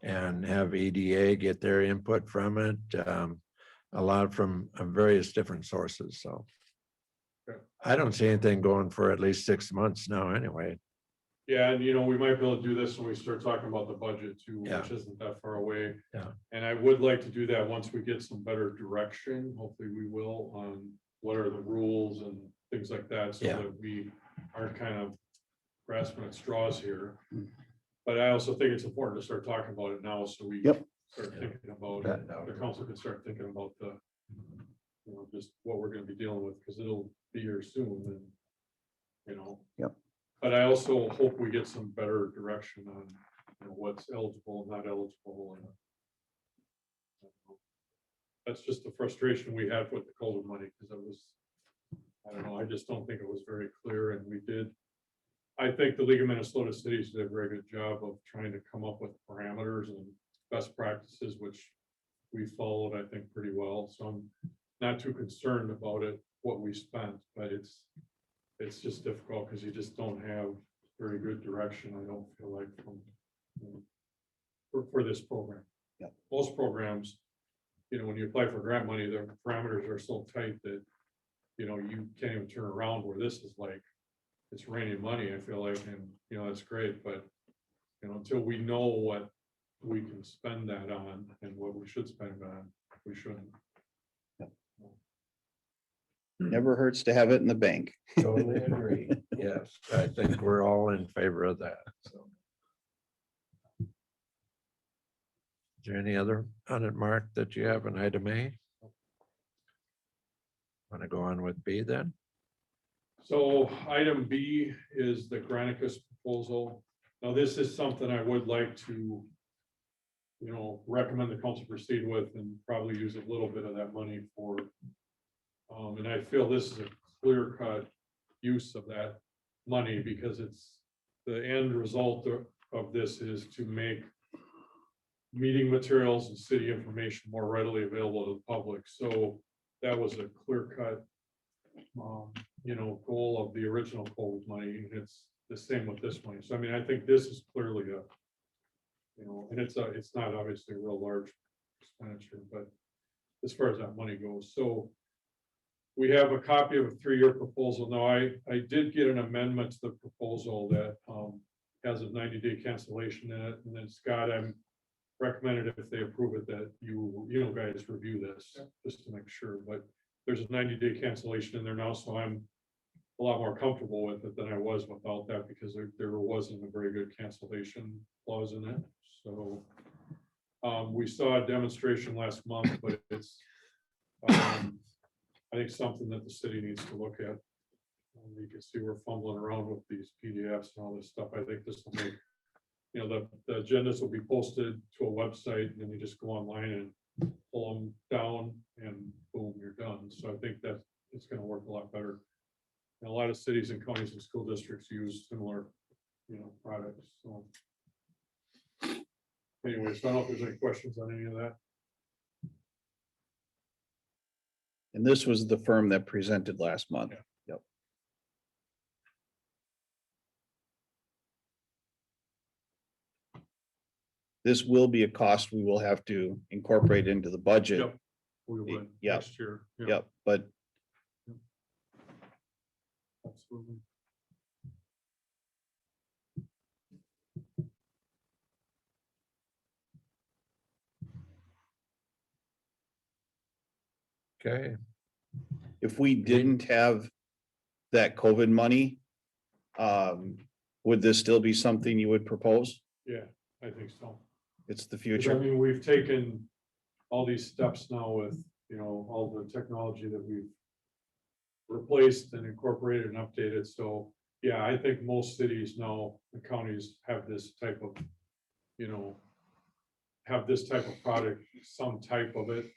and have EDA get their input from it, a lot from various different sources, so. Okay. I don't see anything going for at least 6 months now anyway. Yeah, and we might be able to do this when we start talking about the budget too, Yeah. which isn't that far away. Yeah. And I would like to do that once we get some better direction, hopefully we will, on what are the rules and things like that, so Yeah. that we aren't kind of grasping at straws here. But I also think it's important to start talking about it now, so we Yep. start thinking about, That- the council can start thinking about the, just what we're gonna be dealing with, because it'll be here soon and. Yep. But I also hope we get some better direction on, what's eligible and not eligible, and that's just the frustration we had with the COVID money, because I don't know, I just don't think it was very clear, and we did. I think the League of Minnesota Cities did a very good job of trying to come up with parameters and best practices, which we followed, I think, pretty well. So I'm not too concerned about it, what we spent, but it's just difficult because you just don't have very good direction, I don't feel like, from for this program. Yep. Most programs, when you apply for grant money, the parameters are so tight that you can't even turn around, where this is like, it's raining money, I feel like, and that's great, but until we know what we can spend that on and what we should spend it on, we shouldn't. Never hurts to have it in the bank. Totally agree. Yes, I think we're all in favor of that, so. Is there any other on it, Mark, that you have an item A? Want to go on with B then? So item B is the Granicus proposal. Now, this is something I would like to, recommend the council proceed with, and probably use a little bit of that money for. And I feel this is a clear cut use of that money, because it's the end result of this is to make meeting materials and city information more readily available to the public. So that was a clear cut, goal of the original COVID money, and it's the same with this money. So I mean, I think this is clearly and it's not obviously a real large expenditure, but as far as that money goes, so we have a copy of a 3-year proposal. Now, I did get an amendment to the proposal that has a 90-day cancellation in it, and then Scott, I'm recommended, if they approve it, that you guys review this just to make sure, but there's a 90-day cancellation in there now, so I'm a lot more comfortable with it than I was without that, because there wasn't a very good cancellation clause in it. So we saw a demonstration last month, but it's I think something that the city needs to look at. You can see we're fumbling around with these PDFs and all this stuff. I think this will make, the agendas will be posted to a website, and then you just go online and pull them down, and boom, you're done. So I think that it's going to work a lot better. And a lot of cities and counties and school districts use similar, products. So anyway, so I don't know if there's any questions on any of that. And this was the firm that presented last month. Yep. This will be a cost we will have to incorporate into the budget. Yep. We would Yeah. next year. Yeah, Yep, but absolutely. Okay, if we didn't have that COVID money, would this still be something you would propose? Yeah, I think so. It's the 'Cause, I future. mean, we've taken all these steps now with, all the technology that we've replaced and incorporated and updated. So, yeah, I think most cities now, the counties have this type of, have this type of product, some type of it.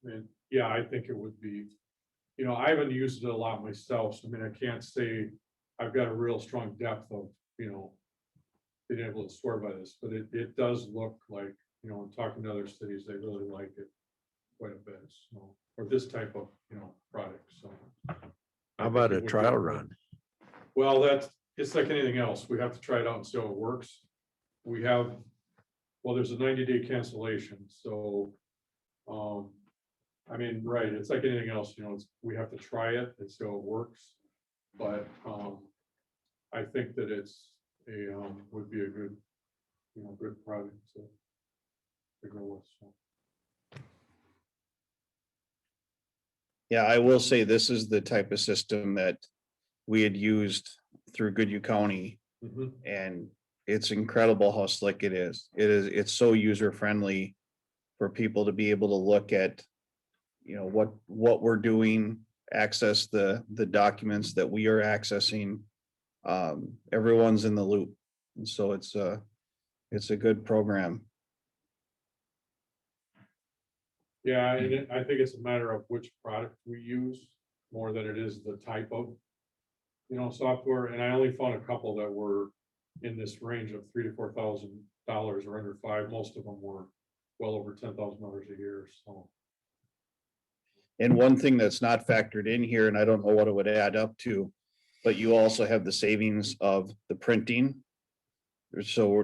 And yeah, I think it would be, I haven't used it a lot myself. So I mean, I can't say I've got a real strong depth of, being able to swear by this, but it does look like, in talking to other cities, they really like it quite a bit, so, or this type of, product, so. how about a trial run? Well, it's like anything else. We have to try it out and see how it works. We have, well, there's a 90-day cancellation, so, I mean, right, it's like anything else, we have to try it and see how it works. But, I think that it's would be a good, good product to go with, so. Yeah, I will say this is the type of system that we had used through Goodhue County, Mhm. and it's incredible how slick it is. It's so user friendly for people to be able to look at, what we're doing, access the documents that we are accessing. Everyone's in the loop, and so it's a good program. Yeah, and I think it's a matter of which product we use more than it is the type of, software. And I only found a couple that were in this range of $3,000 to $4,000 or under $5,000. Most of them were well over $10,000 a year, so. And one thing that's not factored in here, and I don't know what it would add up to, but you also have the savings of the printing. So we're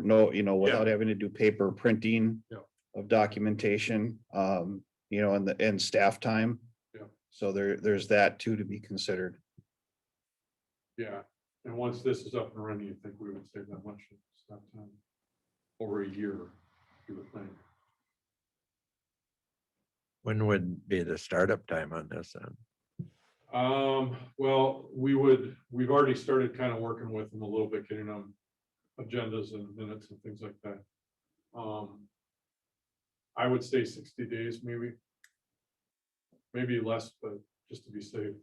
without having to do paper printing Yeah. of documentation, and staff time. Yeah. So there's that too to be considered. Yeah, and once this is up and running, you think we would save that much staff time? Over a year, you would think. When would be the startup time on this then? Well, we've already started kind of working with them a little bit, getting them agendas and minutes and things like that. I would say 60 days, maybe less, but just to be safe.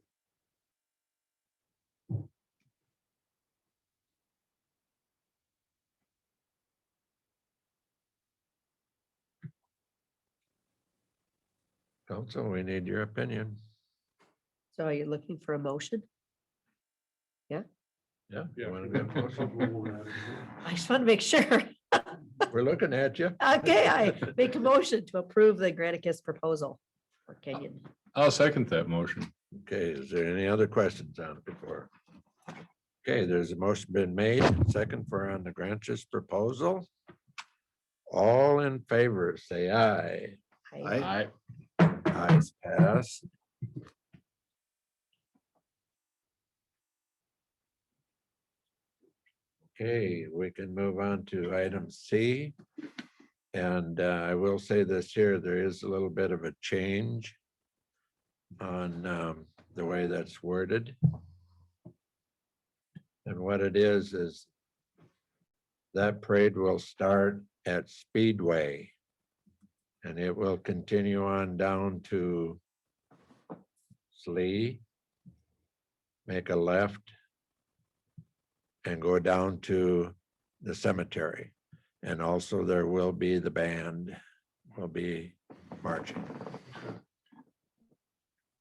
Council, we need your opinion. So are you looking for a motion? Yeah. Yeah. you wanna get a motion? I just want to make sure. We're looking at you. Okay, I make a motion to approve the Granicus proposal for Kenyon. I'll second that motion. Okay, is there any other questions on it before? Okay, there's a motion been made, second for on the Granches proposal. All in favor, say aye. I- Ayes passed. Okay, we can move on to item C. And I will say this here, there is a little bit of a change on the way that's worded. And what it is that parade will start at Speedway. And it will continue on down to Slee, make a left, and go down to the cemetery. And also there will be the band will be marching.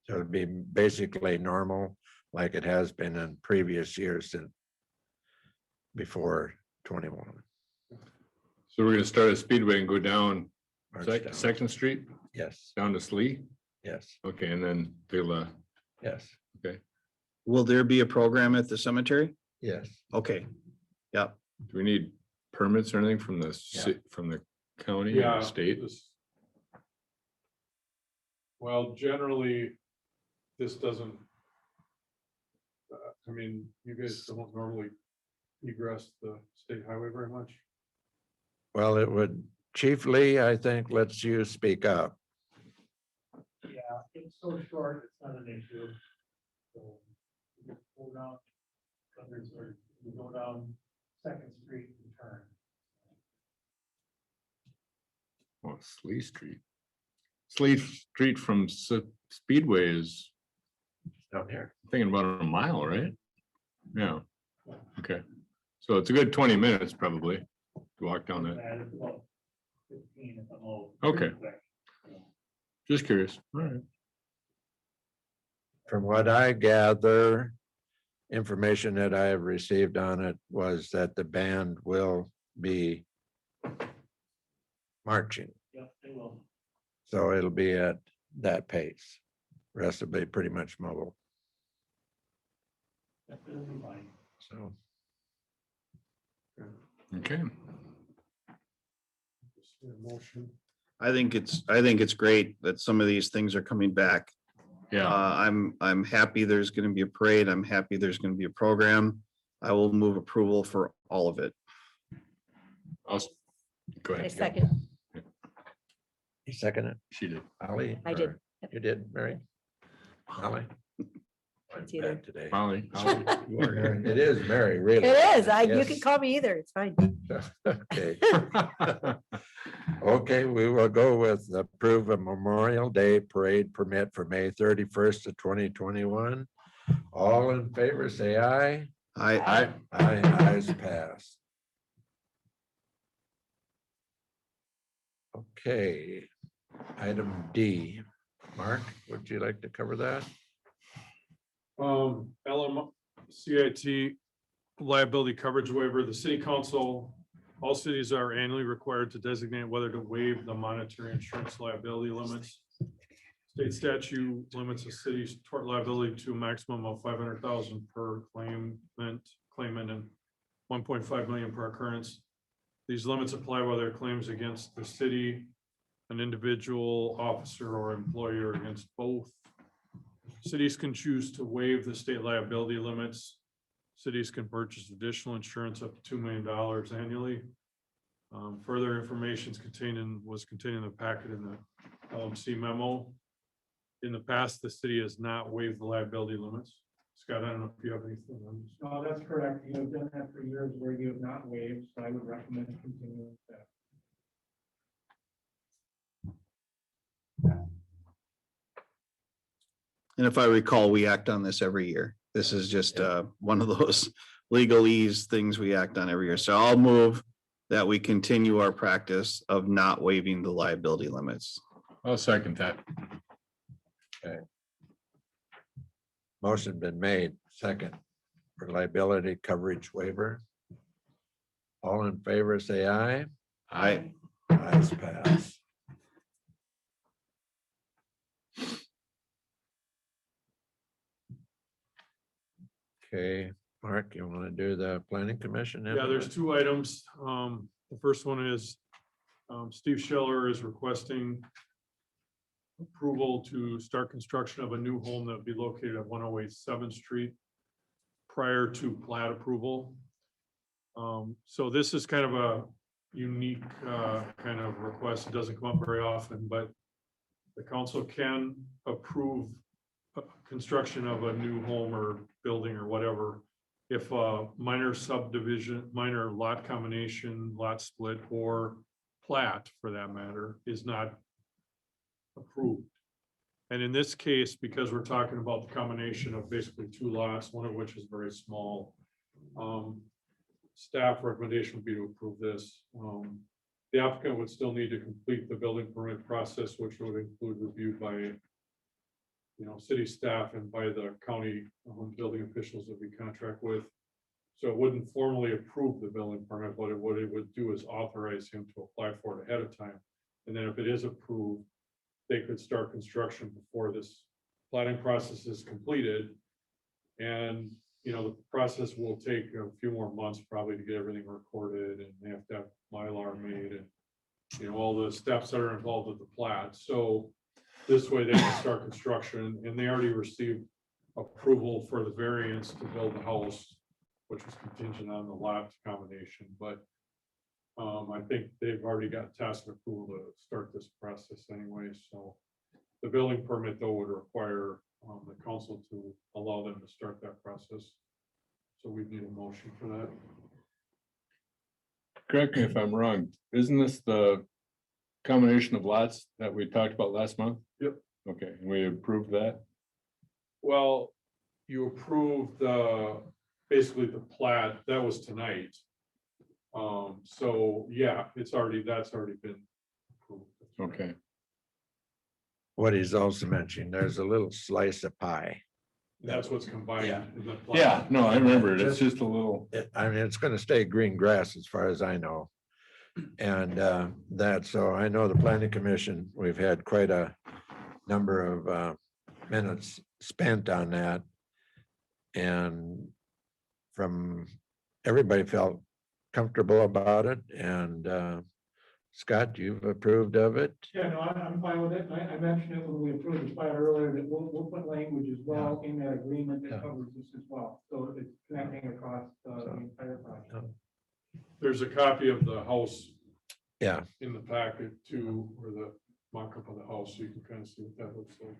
So it'll be basically normal like it has been in previous years since before 21. So we're gonna start at Speedway and go down March Second Street, Yes, down to Slee? yes, Okay, and then they'll, yes, Will there be a program at the cemetery? yes. Okay, yep. do we need permits or anything from the from the county or state? Well, generally, this doesn't. I mean, you guys don't normally egress the state highway very much. Well, it would chiefly, I think, lets you speak up. Yeah, it's so short, it's not an issue. So you just go down, you go down Second Street and turn. Well, Slee Street. Slee Street from Speedway is, Down here. thinking about a mile, right? Yeah. Okay. So it's a good 20 minutes probably to walk down that. That is about 15 at the most. Okay. Pretty quick. Just curious. All right. From what I gather, information that I have received on it was that the band will be marching. Yep, they will. So it'll be at that pace. Rest will be pretty much mobile. That's gonna be fine. So Okay. Motion. I think it's great that some of these things are coming back. Yeah. I'm happy there's gonna be a parade. I'm happy there's gonna be a program. I will move approval for all of it. Go I ahead. second. you second it, She did. Ollie? I did. or You did, Mary? Ollie? It's either. Bad Today. Molly. You are Mary. It is Mary, really. It is. You Yes. can call me either. It's fine. Okay. Okay, we will go with approve a Memorial Day parade permit for May 31st of 2021. All in favor, say aye. I, Aye, ayes passed. Okay, item D. Mark, would you like to cover that? LMCIT liability coverage waiver, the city council, all cities are annually required to designate whether to waive the monetary insurance liability limits. State statute limits a city's tort liability to a maximum of 500,000 per claimant and 1.5 million per occurrence. These limits apply whether claims against the city, an individual, officer, or employer against both. Cities can choose to waive the state liability limits. Cities can purchase additional insurance up to $2 million annually. Further information was contained in the packet in the LMC memo. In the past, the city has not waived the liability limits. Scott, I don't know if you have anything on this. No, that's correct. You have done that for years where you have not waived, so I would recommend continuing that. and if I recall, we act on this every year. This is just one of those legalese things we act on every year. So I'll move that we continue our practice of not waiving the liability limits. I'll second that. Motion been made, second, for liability coverage waiver. All in favor, say aye. I, Ayes pass. Okay, Mark, you want to do the planning commission? Yeah, there's two items. The first one is Steve Scheller is requesting approval to start construction of a new home that would be located at 108 7th Street prior to plat approval. So this is kind of a unique kind of request. It doesn't come up very often, but the council can approve construction of a new home or building or whatever if a minor subdivision, minor lot combination, lot split, or plat for that matter is not approved. And in this case, because we're talking about the combination of basically two lots, one of which is very small, staff recommendation would be to approve this. The applicant would still need to complete the building permit process, which would include review by city staff and by the county building officials that we contract with. So it wouldn't formally approve the building permit, but what it would do is authorize him to apply for it ahead of time. And then if it is approved, they could start construction before this planning process is completed. And, you know, the process will take a few more months probably to get everything recorded, and they have to have Mylar made and, you know, all the steps that are involved with the plat. So this way they can start construction, and they already received approval for the variance to build the house, which was contingent on the lot combination, but I think they've already got tacit approval to start this process anyway, so the building permit though would require the council to allow them to start that process. So we need a motion for that. Correct me if I'm wrong, isn't this the combination of lots that we talked about last month? Yep. Okay, we approved that. Well, you approved basically the plat, that was tonight. So yeah, that's already been approved. Okay, What he's also mentioning, there's a little slice of pie. That's what's combined. Yeah. in the plat. yeah, no, I remember it. It's just a little, I mean, it's gonna stay green grass as far as I know. And so I know the planning commission, we've had quite a number of minutes spent on that. And everybody felt comfortable about it, and Scott, you've approved of it? Yeah, no, I'm fine with it. I mentioned it when we approved the plat earlier, that we'll put language as well in that agreement Yeah. that covers this as well. So it's connecting across the entire project. There's a copy of the house Yeah, in the packet too, or the mock-up of the house, so you can kind of see what that looks like.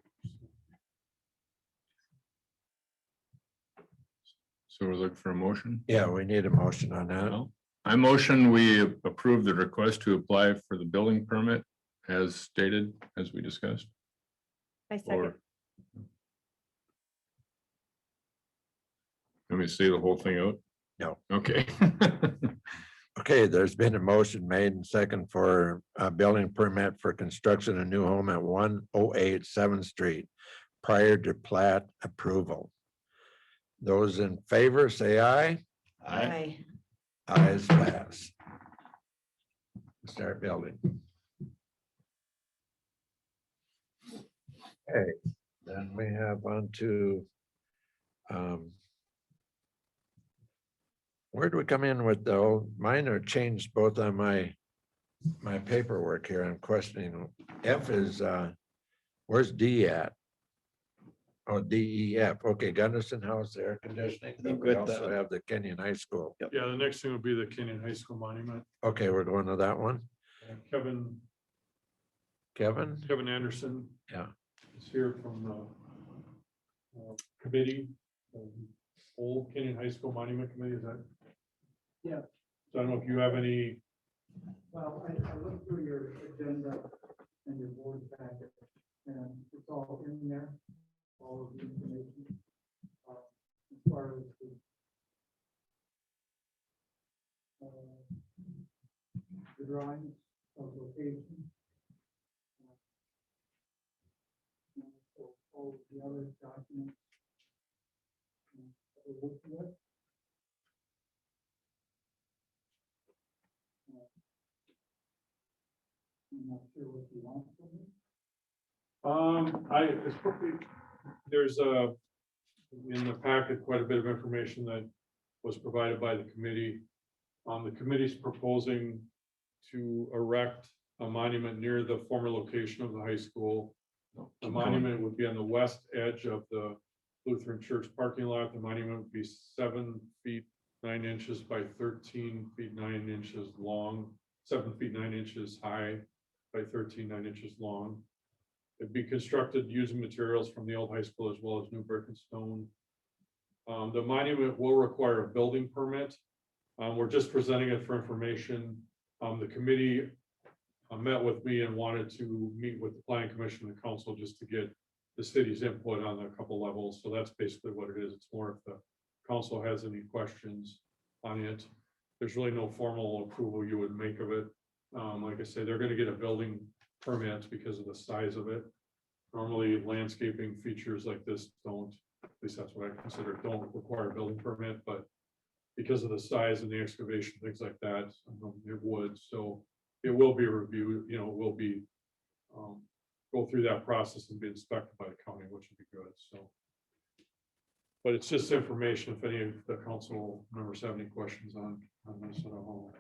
so we're looking for a motion. yeah, we need a motion on that. Well, I motion we approve the request to apply for the building permit as stated, as we discussed. I second. Or let me see the whole thing out. No. Okay. Okay, there's been a motion made and second for a building permit for construction of new home at 108 7th Street prior to plat approval. Those in favor, say aye. Aye. Ayes pass. Start building. Okay, then we have on to where do we come in with mine are changed both on my paperwork here. I'm questioning. F is where's D at? Oh, DEF. Okay, Gunderson House Air Conditioning. I'm We good with also that. have the Kenyon High School. Yeah, the next thing would be the Kenyon High School monument. Okay, we're going to that one. Kevin Kevin? Anderson. Yeah. Is here from the committee, old Kenyon High School Monument Committee, is that? Yeah. So I don't know if you have any, Well, I looked through your agenda and your board packet, and it's all in there, all of the information. As far as the drawings of location. And so all of the other documents. That we're working with. I'm not sure what you want from me. there's in the packet, quite a bit of information that was provided by the committee. The committee's proposing to erect a monument near the former location of the high school. The monument would be on the west edge of the Lutheran Church parking lot. The monument would be 7 feet 9 inches by 13 feet 9 inches long, 7 feet 9 inches high by 13 9 inches long. It'd be constructed using materials from the old high school as well as new brick and stone. The monument will require a building permit. We're just presenting it for information. The committee met with me and wanted to meet with the planning commission and council just to get the city's input on a couple levels. So that's basically what it is. It's more if the council has any questions on it. There's really no formal approval you would make of it. Like I say, they're going to get a building permit because of the size of it. Normally landscaping features like this don't, at least that's what I consider, don't require a building permit, but because of the size and the excavation, things like that, it would, so it will be reviewed, you know, it will be go through that process and be inspected by the county, which would be good, so. But it's just information, if any of the council members have any questions on this at all.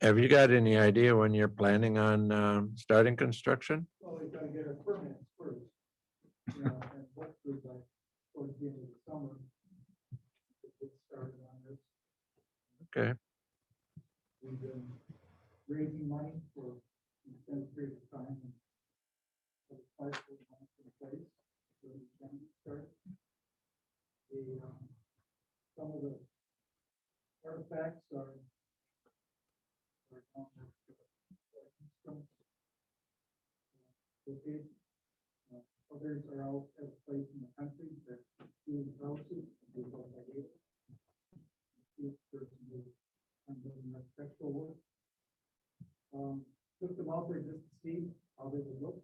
Have you got any idea when you're planning on starting construction? Well, we gotta get our permits first. You know, and hopefully by towards the end of the summer. we'll get started on this. Okay, We've been raising money for an extended period of time. And so the park will come in place, so we can start. Some of the artifacts are. Located. Others are out at a place in the country that doing houses. Just them out there just to see how they would look.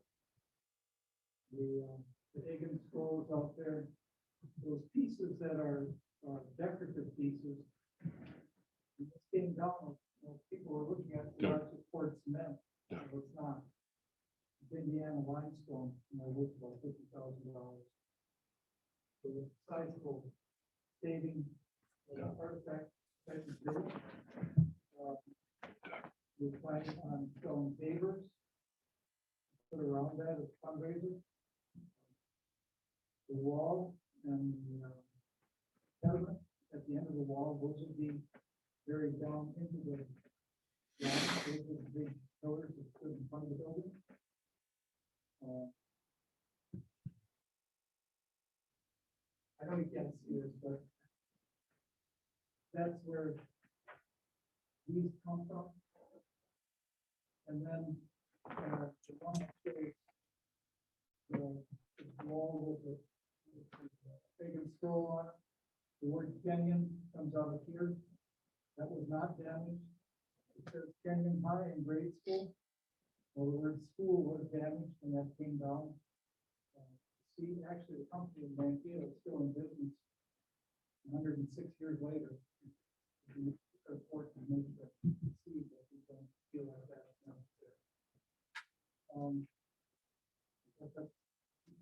The Egan scrolls out there, those pieces that are decorative pieces. This came down, people were looking at the large support cement, but it's not. It's Indiana limestone, and they're worth about $50,000. So it's sizable saving artifact type of deal. We're planning on selling pavers, put around that as fundraisers. The wall and the element at the end of the wall, those would be buried down into the ground. Those are the big pillars that stood in front of the building. I know you can't see this, but that's where these come from. And then the one that shows the wall with the big and scroll on it, the word Kenyon comes out of here. That was not damaged. It says Kenyon High in grade school. Well, the word school was damaged and that came down. See, actually, the company in Mankato is still in business 106 years later. It's important to make that see that we don't feel like that.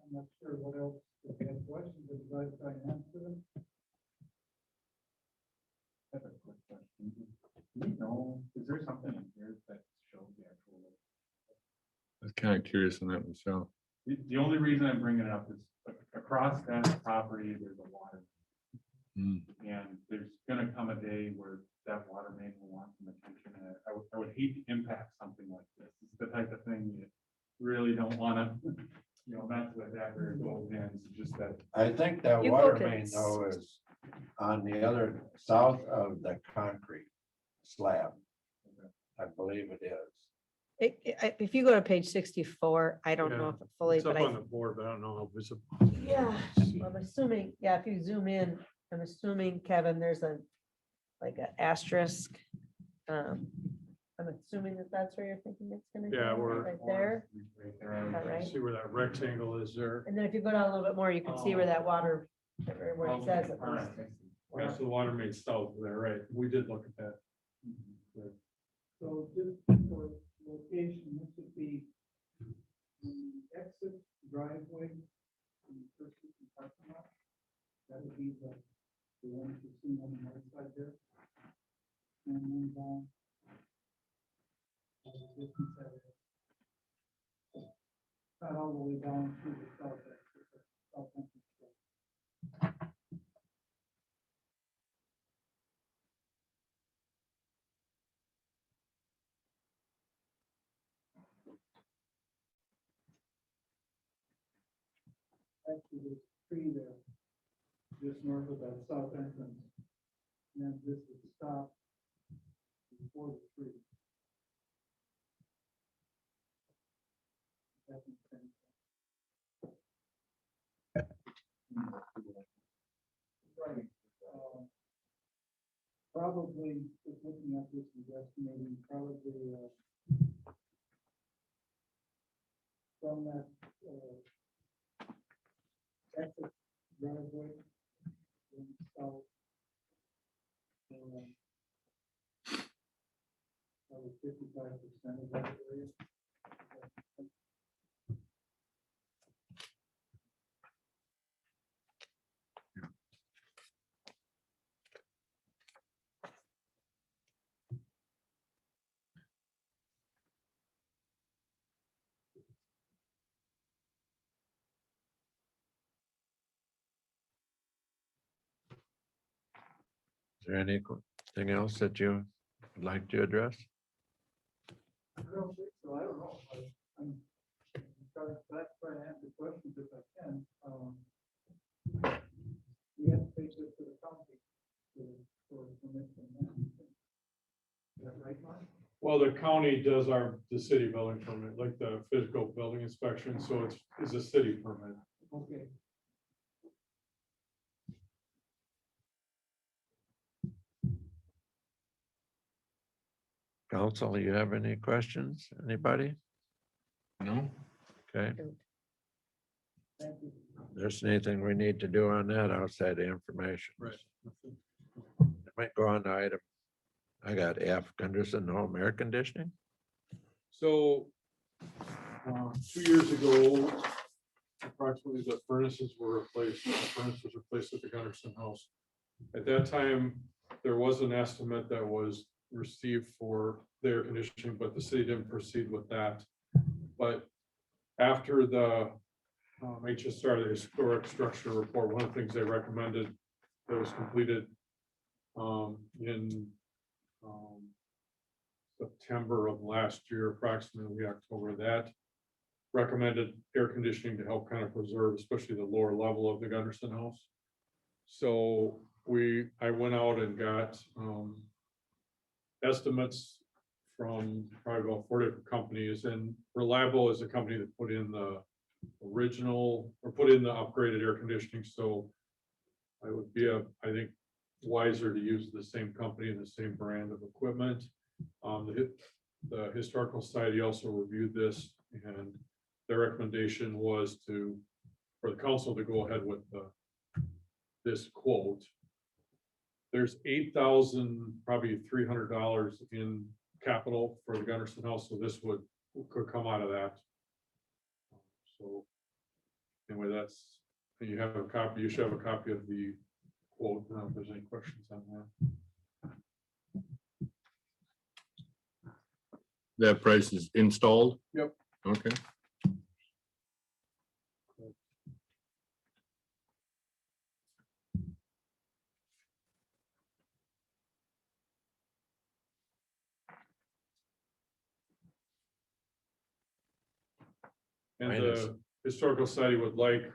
I'm not sure what else, if you have questions, if you guys try and answer them. I have a quick question. Do we know, is there something in here that shows the actual? I was kind of curious on that myself. The only reason I'm bringing it up is across that property, there's a water. Hmm. And there's gonna come a day where that water main will want some attention, and I would hate to impact something like this. It's the type of thing you really don't wanna, mess with after it goes in. It's just that. I think that You water look at- main though is on the other, south of the concrete slab. I believe it is. If you go to page 64, I don't know if it fully, It's up but on I, the board, but I don't know how visible. yeah, I'm assuming, if you zoom in, I'm assuming, Kevin, there's like an asterisk. I'm assuming that's where you're thinking it's gonna Yeah, go, we're- right there. Right there. Is that right? See where that rectangle is there? And then if you go down a little bit more, you can see where that water, where it says it All right, was. I see. That's the water main south there, right? We did look at that. So just for location, this would be the exit driveway. in the first parking lot. That would be the one you see on the right side there. And then down. Not all the way down to the south exit. but south entrance. Actually, there's a tree there, just north of that south entrance. And then this would stop before the tree. That makes sense. Right. Probably, just looking at this, is estimating probably from that exit driveway. And so, probably 55% of that area. Is there anything else that you would like to address? I don't think so. I don't know. I'm trying to answer questions if I can. We have to take this to the county for permission. Is that right, Mark? Well, the county does the city building permit, like the physical building inspection, so it's a city permit. Okay. Council, you have any questions? Anybody? No? Okay, Thank you. there's anything we need to do on that outside the information. Right. Might go on to item. I got F, Gunderson, no air conditioning. So 2 years ago, approximately the furnaces were replaced, the furnace was replaced at the Gunderson house. At that time, there was an estimate that was received for the air conditioning, but the city didn't proceed with that. But after the HSR, the historic structure report, one of the things they recommended that was completed in September of last year, approximately October, that recommended air conditioning to help kind of preserve, especially the lower level of the Gunderson house. So I went out and got estimates from probably about 4 different companies, and Reliable is a company that put in the original or put in the upgraded air conditioning. So I would be, I think, wiser to use the same company and the same brand of equipment. The Historical Society also reviewed this, and their recommendation was for the council to go ahead with this quote. There's probably $300 in capital for the Gunderson house, so this could come out of that. So anyway, you have a copy. You should have a copy of the quote. I don't know if there's any questions on that. That price is installed? Yep. Okay. And Minus. the Historical Society would like,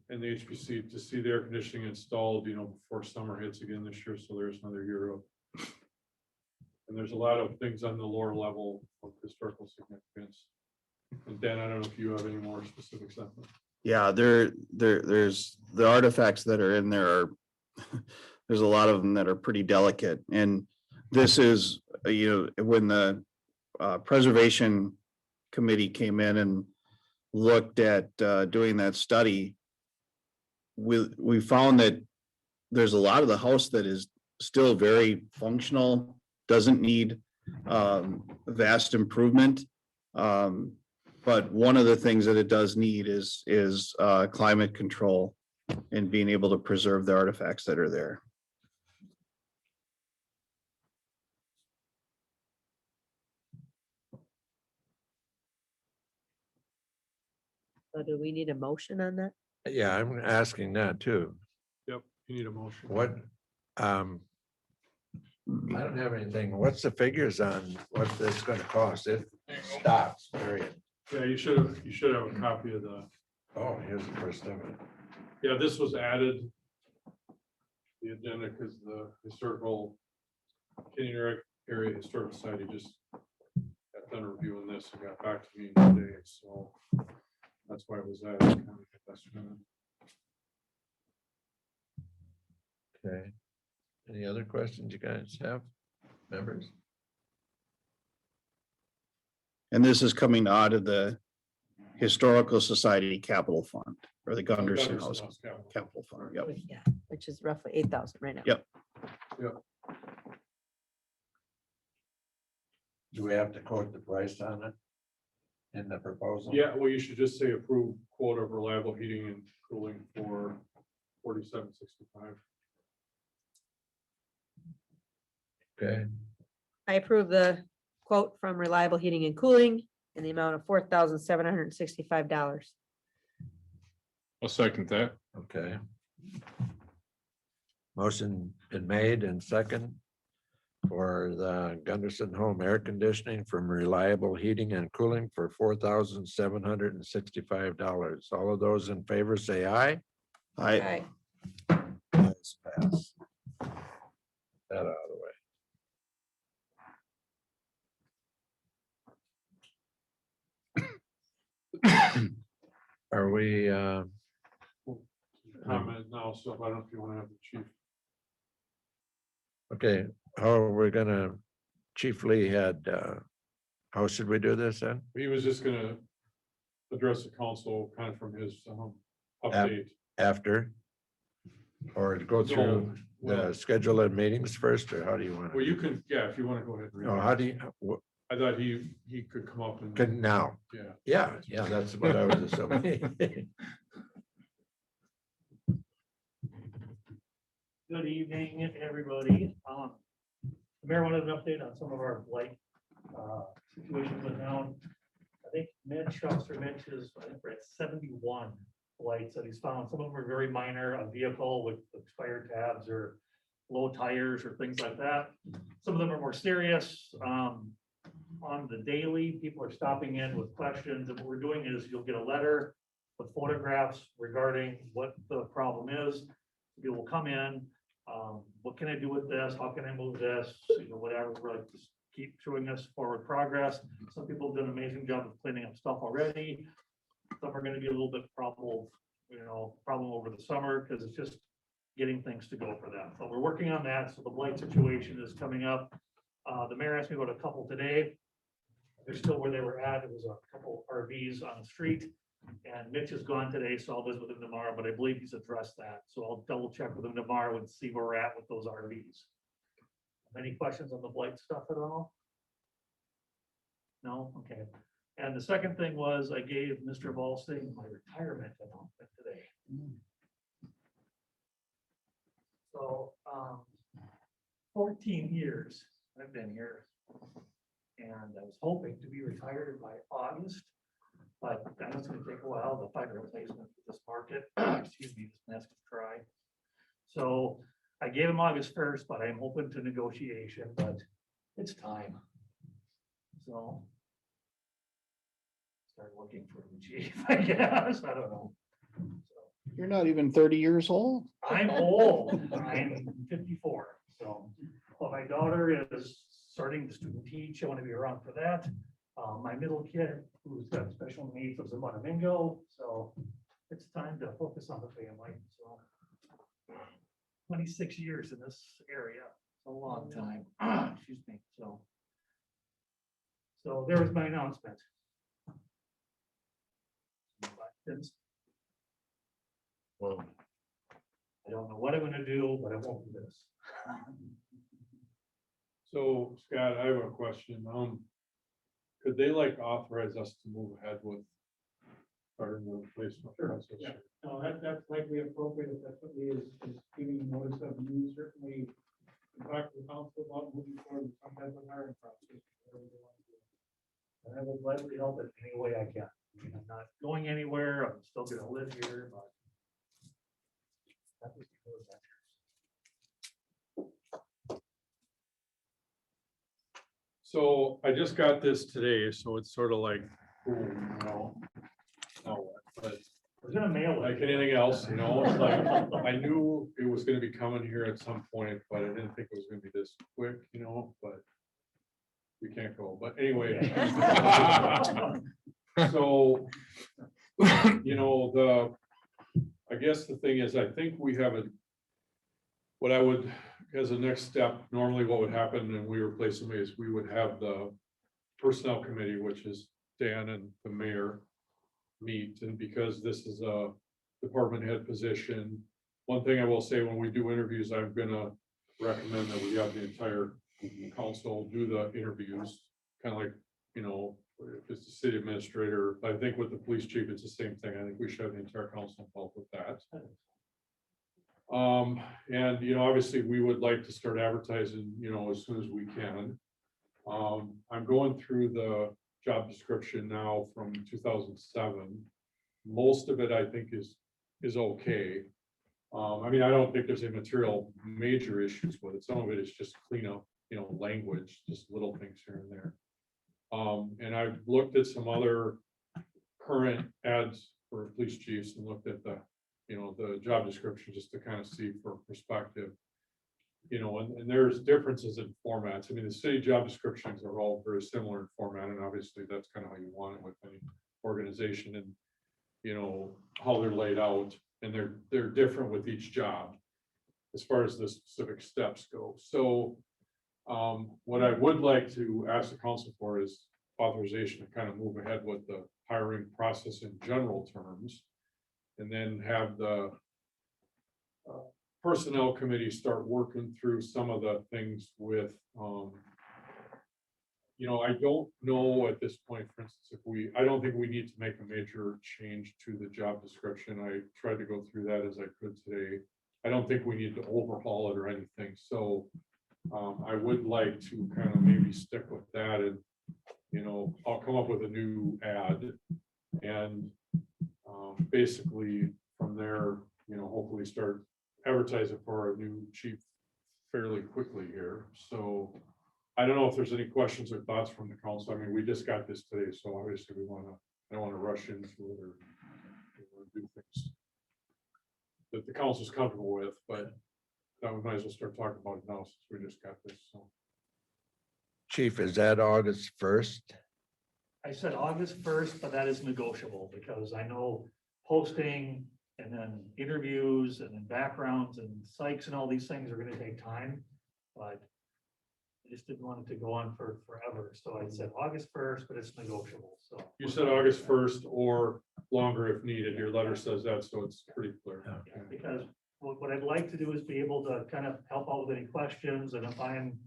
and the HPC, to see the air conditioning installed, before summer hits again this year, so there's another year of. And there's a lot of things on the lower level of historical significance. And Dan, I don't know if you have any more specifics on that. Yeah, there's the artifacts that are in there are, there's a lot of them that are pretty delicate. And this is, when the preservation committee came in and looked at doing that study, we found that there's a lot of the house that is still very functional, doesn't need vast improvement. But one of the things that it does need is climate control and being able to preserve the artifacts that are there. So do we need a motion on that? Yeah, I'm asking that too. Yep, you need a motion. What, I don't have anything. What's the figures on what this is gonna cost? It stops, period. Yeah, you should have a copy of the, Oh, here's the first of it. yeah, this was added. The agenda, because the historical Kenyon area historical society just got done reviewing this and got back to me today, so that's why it was added. Okay. Any other questions you guys have, members? And this is coming out of the Historical Society Capital Fund, or the Gunderson Gunderson House House Capital. Capital Fund, yep. Yeah, which is roughly 8,000 right now. Yep. Do we have to quote the price on it? In the proposal? Yeah, well, you should just say approve quote of reliable heating and cooling for $47.65. Okay, I approve the quote from Reliable Heating and Cooling in the amount of $4,765. I'll second that. okay. Motion been made and second for the Gunderson Home Air Conditioning from Reliable Heating and Cooling for $4,765. All of those in favor say aye. I, Right. Ayes, pass. That out of the way. Are we, Comment now, so I don't know if you want to have the chief. okay, how are we gonna, Chief Lee had, how should we do this then? He was just gonna address the council kind of from his update. After? Or go through well- the schedule of meetings first, or how do you want Well, to? you can, yeah, if you want to go ahead. and read No, it. how do you, I thought he could come up and. can now? Yeah. Yeah, that's what I was assuming. Good evening, everybody. The mayor wanted an update on some of our blight situations in town. I think Mitch, Officer Mitch is, I think we're at 71 blights that he's found. Some of them are very minor, a vehicle with expired tabs or low tires or things like that. Some of them are more serious. On the daily, people are stopping in with questions, and what we're doing is you'll get a letter with photographs regarding what the problem is. People will come in, what can I do with this? How can I move this? You know, whatever, we're like, just keep showing us forward progress. Some people have done an amazing job of cleaning up stuff already. Some are gonna be a little bit problem over the summer, because it's just getting things to go for them. But we're working on that, so the blight situation is coming up. The mayor asked me about a couple today. They're still where they were at. It was a couple RVs on the street. And Mitch is gone today, so I'll visit with him tomorrow, but I believe he's addressed that. So I'll double check with him tomorrow and see where we're at with those RVs. Any questions on the blight stuff at all? No? Okay. And the second thing was I gave Mr. Volsing my retirement announcement today. So, 14 years I've been here. And I was hoping to be retired by August. But I know it's gonna take a while to find a replacement for this market. Excuse me, this mask is dry. So I gave him August 1st, but I'm open to negotiation, but it's time. So. Start looking for a chief, I guess, I don't know. So, you're not even 30 years old. I'm old, I'm 54, so, well, my daughter is starting to student teach, I want to be around for that. My middle kid, who's got special needs, lives in Monamingo, so it's time to focus on the family, so. 26 years in this area, it's a long time, excuse me, so. So there was my announcement. Questions? Well, I don't know what I'm gonna do, but I won't do this. So Scott, I have a question. Could they like authorize us to move ahead with starting the replacement process? Yeah. No, that's likely appropriate, if that's what we is giving notice of you, certainly. Talk to the council about moving forward with some type of hiring process. whatever they want to do. And I will gladly help in any way I can. I mean, I'm not going anywhere, I'm still gonna live here, but. that was the adventure. So I just got this today, so it's sort of like, ooh, you know. But We're gonna mail it. like anything else, you know, it's like, I knew it was gonna be coming here at some point, but I didn't think it was gonna be this quick, you know, but. We can't go, but anyway. So, you know, I guess the thing is, I think we have what I would, as a next step, normally what would happen and we replace somebody is we would have the personnel committee, which is Dan and the mayor. meet, and because this is a department head position. One thing I will say, when we do interviews, I'm gonna recommend that we have the entire council do the interviews, kind of like, you know, if it's the city administrator. I think with the police chief, it's the same thing. I think we should have the entire council involved with that. And, you know, obviously, we would like to start advertising, you know, as soon as we can. I'm going through the job description now from 2007. Most of it, I think, is okay. I mean, I don't think there's a material major issues with it. Some of it is just cleanup, you know, language, just little things here and there. And I've looked at some other current ads for police chiefs and looked at the, you know, the job description just to kind of see for perspective. You know, and there's differences in formats. I mean, the city job descriptions are all very similar in format, and obviously that's kind of how you want it with any organization, and, you know, how they're laid out, and they're different with each job as far as the specific steps go. So what I would like to ask the council for is authorization to kind of move ahead with the hiring process in general terms, and then have the personnel committee start working through some of the things with, you know, I don't know at this point, for instance, I don't think we need to make a major change to the job description. I tried to go through that as I could today. I don't think we need to overhaul it or anything. So I would like to kind of maybe stick with that, and, you know, I'll come up with a new ad, and basically from there, you know, hopefully start advertising for a new chief fairly quickly here. So I don't know if there's any questions or thoughts from the council. I mean, we just got this today, so obviously I don't want to rush into it or do things that the council's comfortable with, but we might as well start talking about it now since we just got this. So, Chief, is that August 1st? I said August 1st, but that is negotiable because I know posting and then interviews and then backgrounds and psychs and all these things are gonna take time. But I just didn't want it to go on for forever. So I said August 1st, but it's negotiable. So you said August 1st or longer if needed. Your letter says that, so it's pretty clear. yeah, because what I'd like to do is be able to kind of help out with any questions, and if I'm,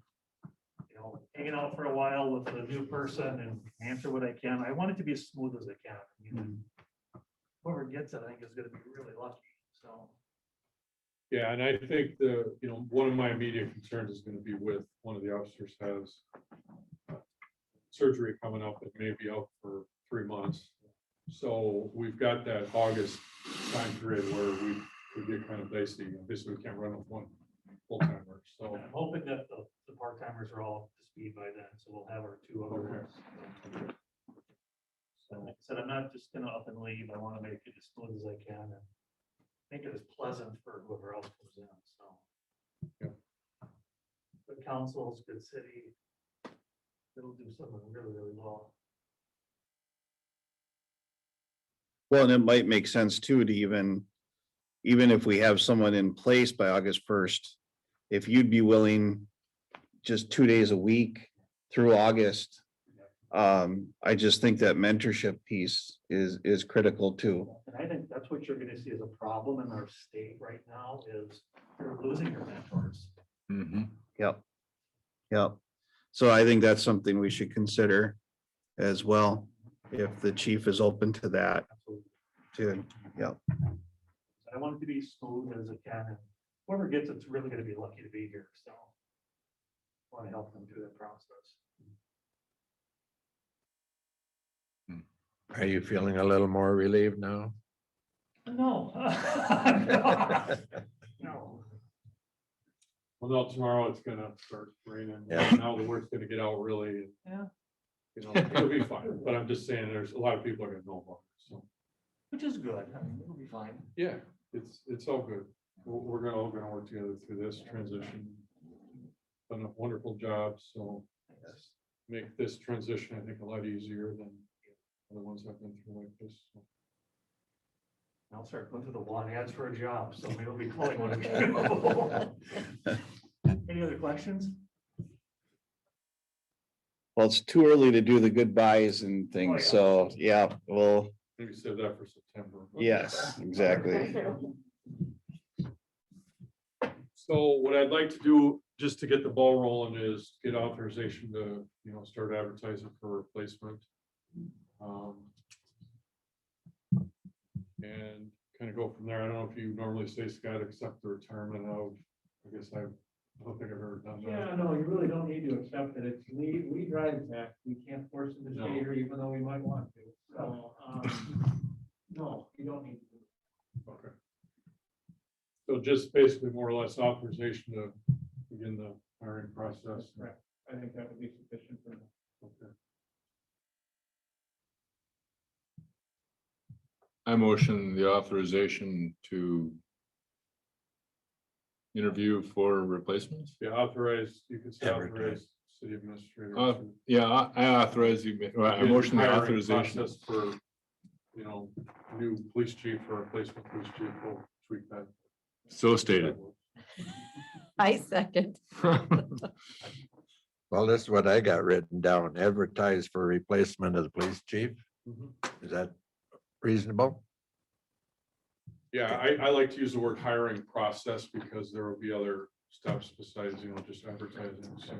you know, hanging out for a while with a new person and answer what I can. I want it to be as smooth as I can. You know, whoever gets it, I think is gonna be really lucky. So. Yeah, and I think you know, one of my immediate concerns is going to be with one of the officers has surgery coming up that may be out for 3 months. So we've got that August time period where we get kind of dicey. Obviously, we can't run with one full-timer. So I'm hoping that the part-timers are all up to speed by then, so we'll have our 2 other Okay. ones. So like I said, I'm not just gonna up and leave. I want to make it as smooth as I can and make it as pleasant for whoever else comes in, so. Yeah. Good councils, good city. It'll do something really, really well. Well, and it might make sense too, to even if we have someone in place by August 1st, if you'd be willing just 2 days a week through August. I just think that mentorship piece is critical too. And I think that's what you're gonna see as a problem in our state right now is you're losing your mentors. Yep. Yep. So I think that's something we should consider as well, if the chief is open to that too. Yep. I want it to be smooth as it can, and whoever gets it's really gonna be lucky to be here, so. Want to help them through that process. Are you feeling a little more relieved now? No. No. well, no, tomorrow it's gonna start raining. Yeah. Now the word's gonna get out really. Yeah. You know, it'll be fine, but I'm just saying, there's a lot of people are gonna know about it, so. Which is good, I mean, it'll be fine. Yeah, it's all good. We're all gonna work together through this transition. Done a wonderful job, so make this transition, I think, a lot easier than the ones I've been through like this. So. I'll start going through the one ads for a job, so maybe we'll be calling one of you. Any other questions? Well, it's too early to do the goodbyes and things, so yeah, well, Maybe save that for September. Yes, exactly. So what I'd like to do, just to get the ball rolling, is get authorization to, start advertising for replacement. And kind of go from there. I don't know if you normally say, Scott, accept the retirement of, I guess I don't think I've ever done Yeah, that. no, you really don't need to accept it. It's, we drive that. We can't force them to stay No. here even though we might want to. So, no, you don't need to. Okay. So just basically more or less authorization to begin the hiring process. Correct. I think that would be sufficient for them. Okay. I motion the authorization to interview for replacements. Yeah, authorize, you could say Advertise. authorize city administrator. Uh, to Yeah, I authorize you, I begin motion the hiring authorization. process for, new police chief or replacement police chief. We'll tweak that. So stated. I second. Well, this is what I got written down, advertise for replacement of the police chief. Mhm. Is that reasonable? Yeah, I like to use the word hiring process because there will be other steps besides, just advertising, so.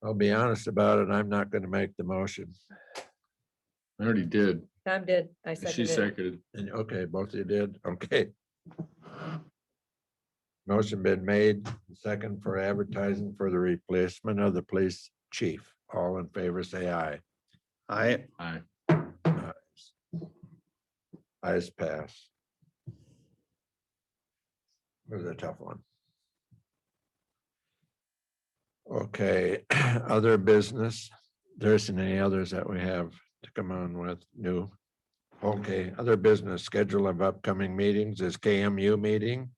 I'll be honest about it, I'm not gonna make the motion. I already did. Tom did. I She seconded. seconded. And, okay, both of you did, okay. Motion been made, second for advertising for the replacement of the police chief. All in favor, say aye. I, Aye. Ayes pass. It was a tough one. Okay, other business. There isn't any others that we have to come on with new. Okay, other business schedule of upcoming meetings is KMU meeting.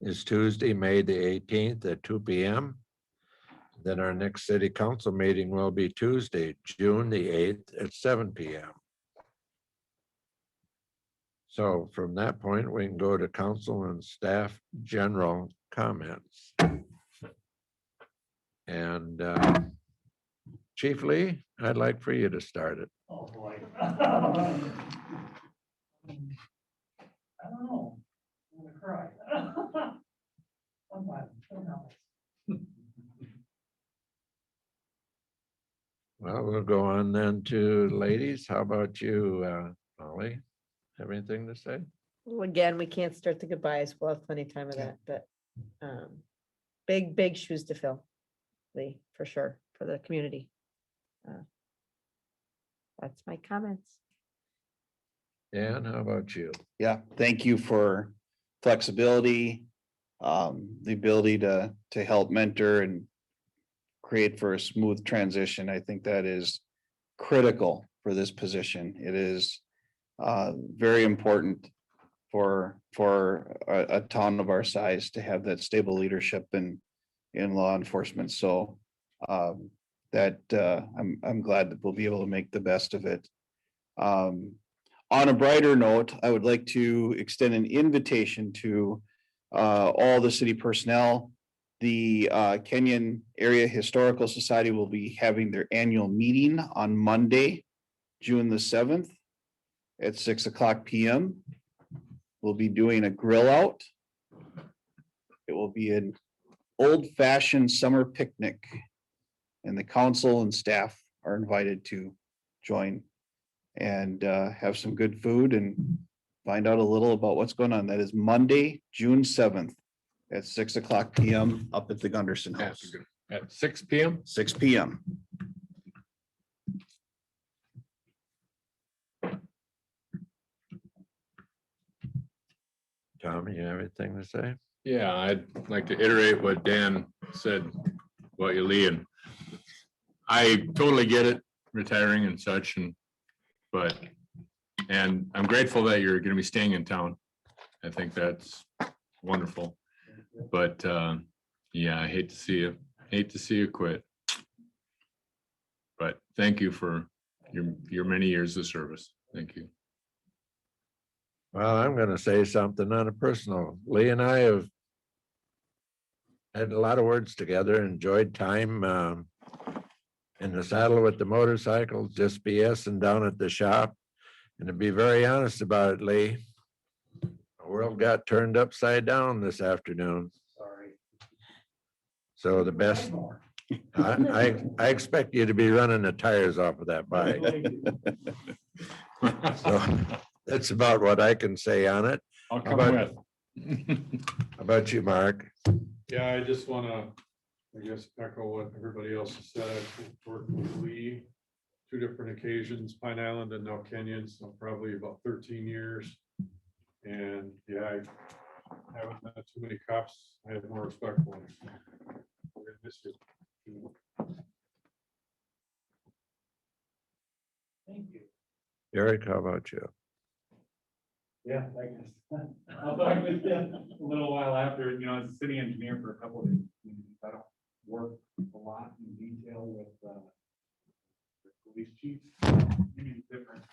Is Tuesday, May the 18th at 2 p.m. Then our next city council meeting will be Tuesday, June the 8th at 7 p.m. So from that point, we can go to council and staff general comments. And Chief Lee, I'd like for you to start it. Oh, boy. I don't know. I'm gonna cry. Sometimes. Well, we'll go on then to ladies. How about you, Molly? Have anything to say? Well, again, we can't start the goodbyes. We'll have plenty of time of that, but big shoes to fill. Lee, for sure, for the community. That's my comments. Dan, how about you? yeah, thank you for flexibility, the ability to help mentor and create for a smooth transition. I think that is critical for this position. It is very important for a town of our size to have that stable leadership in law enforcement. So I'm glad that we'll be able to make the best of it. On a brighter note, I would like to extend an invitation to all the city personnel. The Kenyon Area Historical Society will be having their annual meeting on Monday, June the 7th at 6:00 p.m. We'll be doing a grill out. It will be an old-fashioned summer picnic, and the council and staff are invited to join and have some good food and find out a little about what's going on. That is Monday, June 7th at 6:00 p.m. up at the Gunderson House, At 6 p.m. 6 p.m. Tommy, you have anything to say? Yeah, I'd like to iterate what Dan said about you, Lee, and I totally get it, retiring and such, and I'm grateful that you're gonna be staying in town. I think that's wonderful. But yeah, I hate to see you quit. But thank you for your many years of service. Thank you. Well, I'm gonna say something on a personal. Lee and I have had a lot of words together, enjoyed time in the saddle with the motorcycle, just BSing down at the shop. And to be very honest about it, Lee, the world got turned upside down this afternoon. Sorry. So the best, I expect you to be running the tires off of that bike. So that's about what I can say on it. I'll How come about- with. How about you, Mark? Yeah, I just wanna, I guess, echo what everybody else has said. I've worked with Lee two different occasions, Pine Island and now Kenyon, so probably about 13 years. And yeah, I haven't met too many cops. I have more respect for them. We're gonna miss you. Thank you. Eric, how about you? Yeah, I guess. I'll talk with you a little while after, you know, as a city engineer for a couple of communities, I don't work a lot in detail with the police chiefs. Maybe it's different.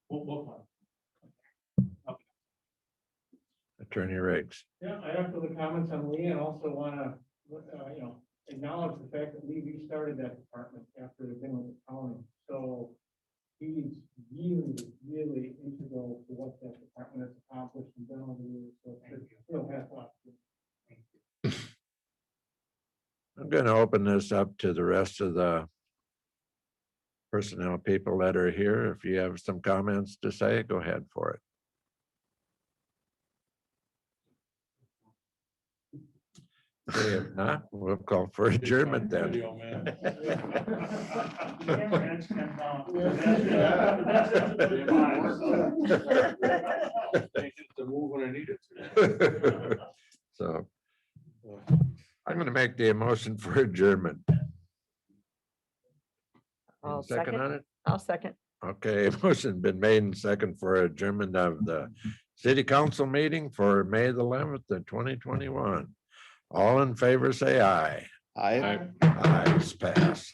We'll Attorney Riggs. Yeah, I echo the comments on Lee and also wanna, you know, acknowledge the fact that Lee restarted that department after the thing with the county. So he's really integral to what that department has accomplished and done over the years. So real hats off to him. I'm going to open this up to the rest of the personnel people that are here. If you have some comments to say, go ahead for it. Okay, if not, we'll call for adjournment then. Video, man. They hit the move when I need it to. So I'm going to make the motion for adjournment. I'll Second second. on it? I'll second. Okay, motion been made and second for adjournment of the city council meeting for May the 11th of 2021. All in favor, say aye. I. Ayes pass.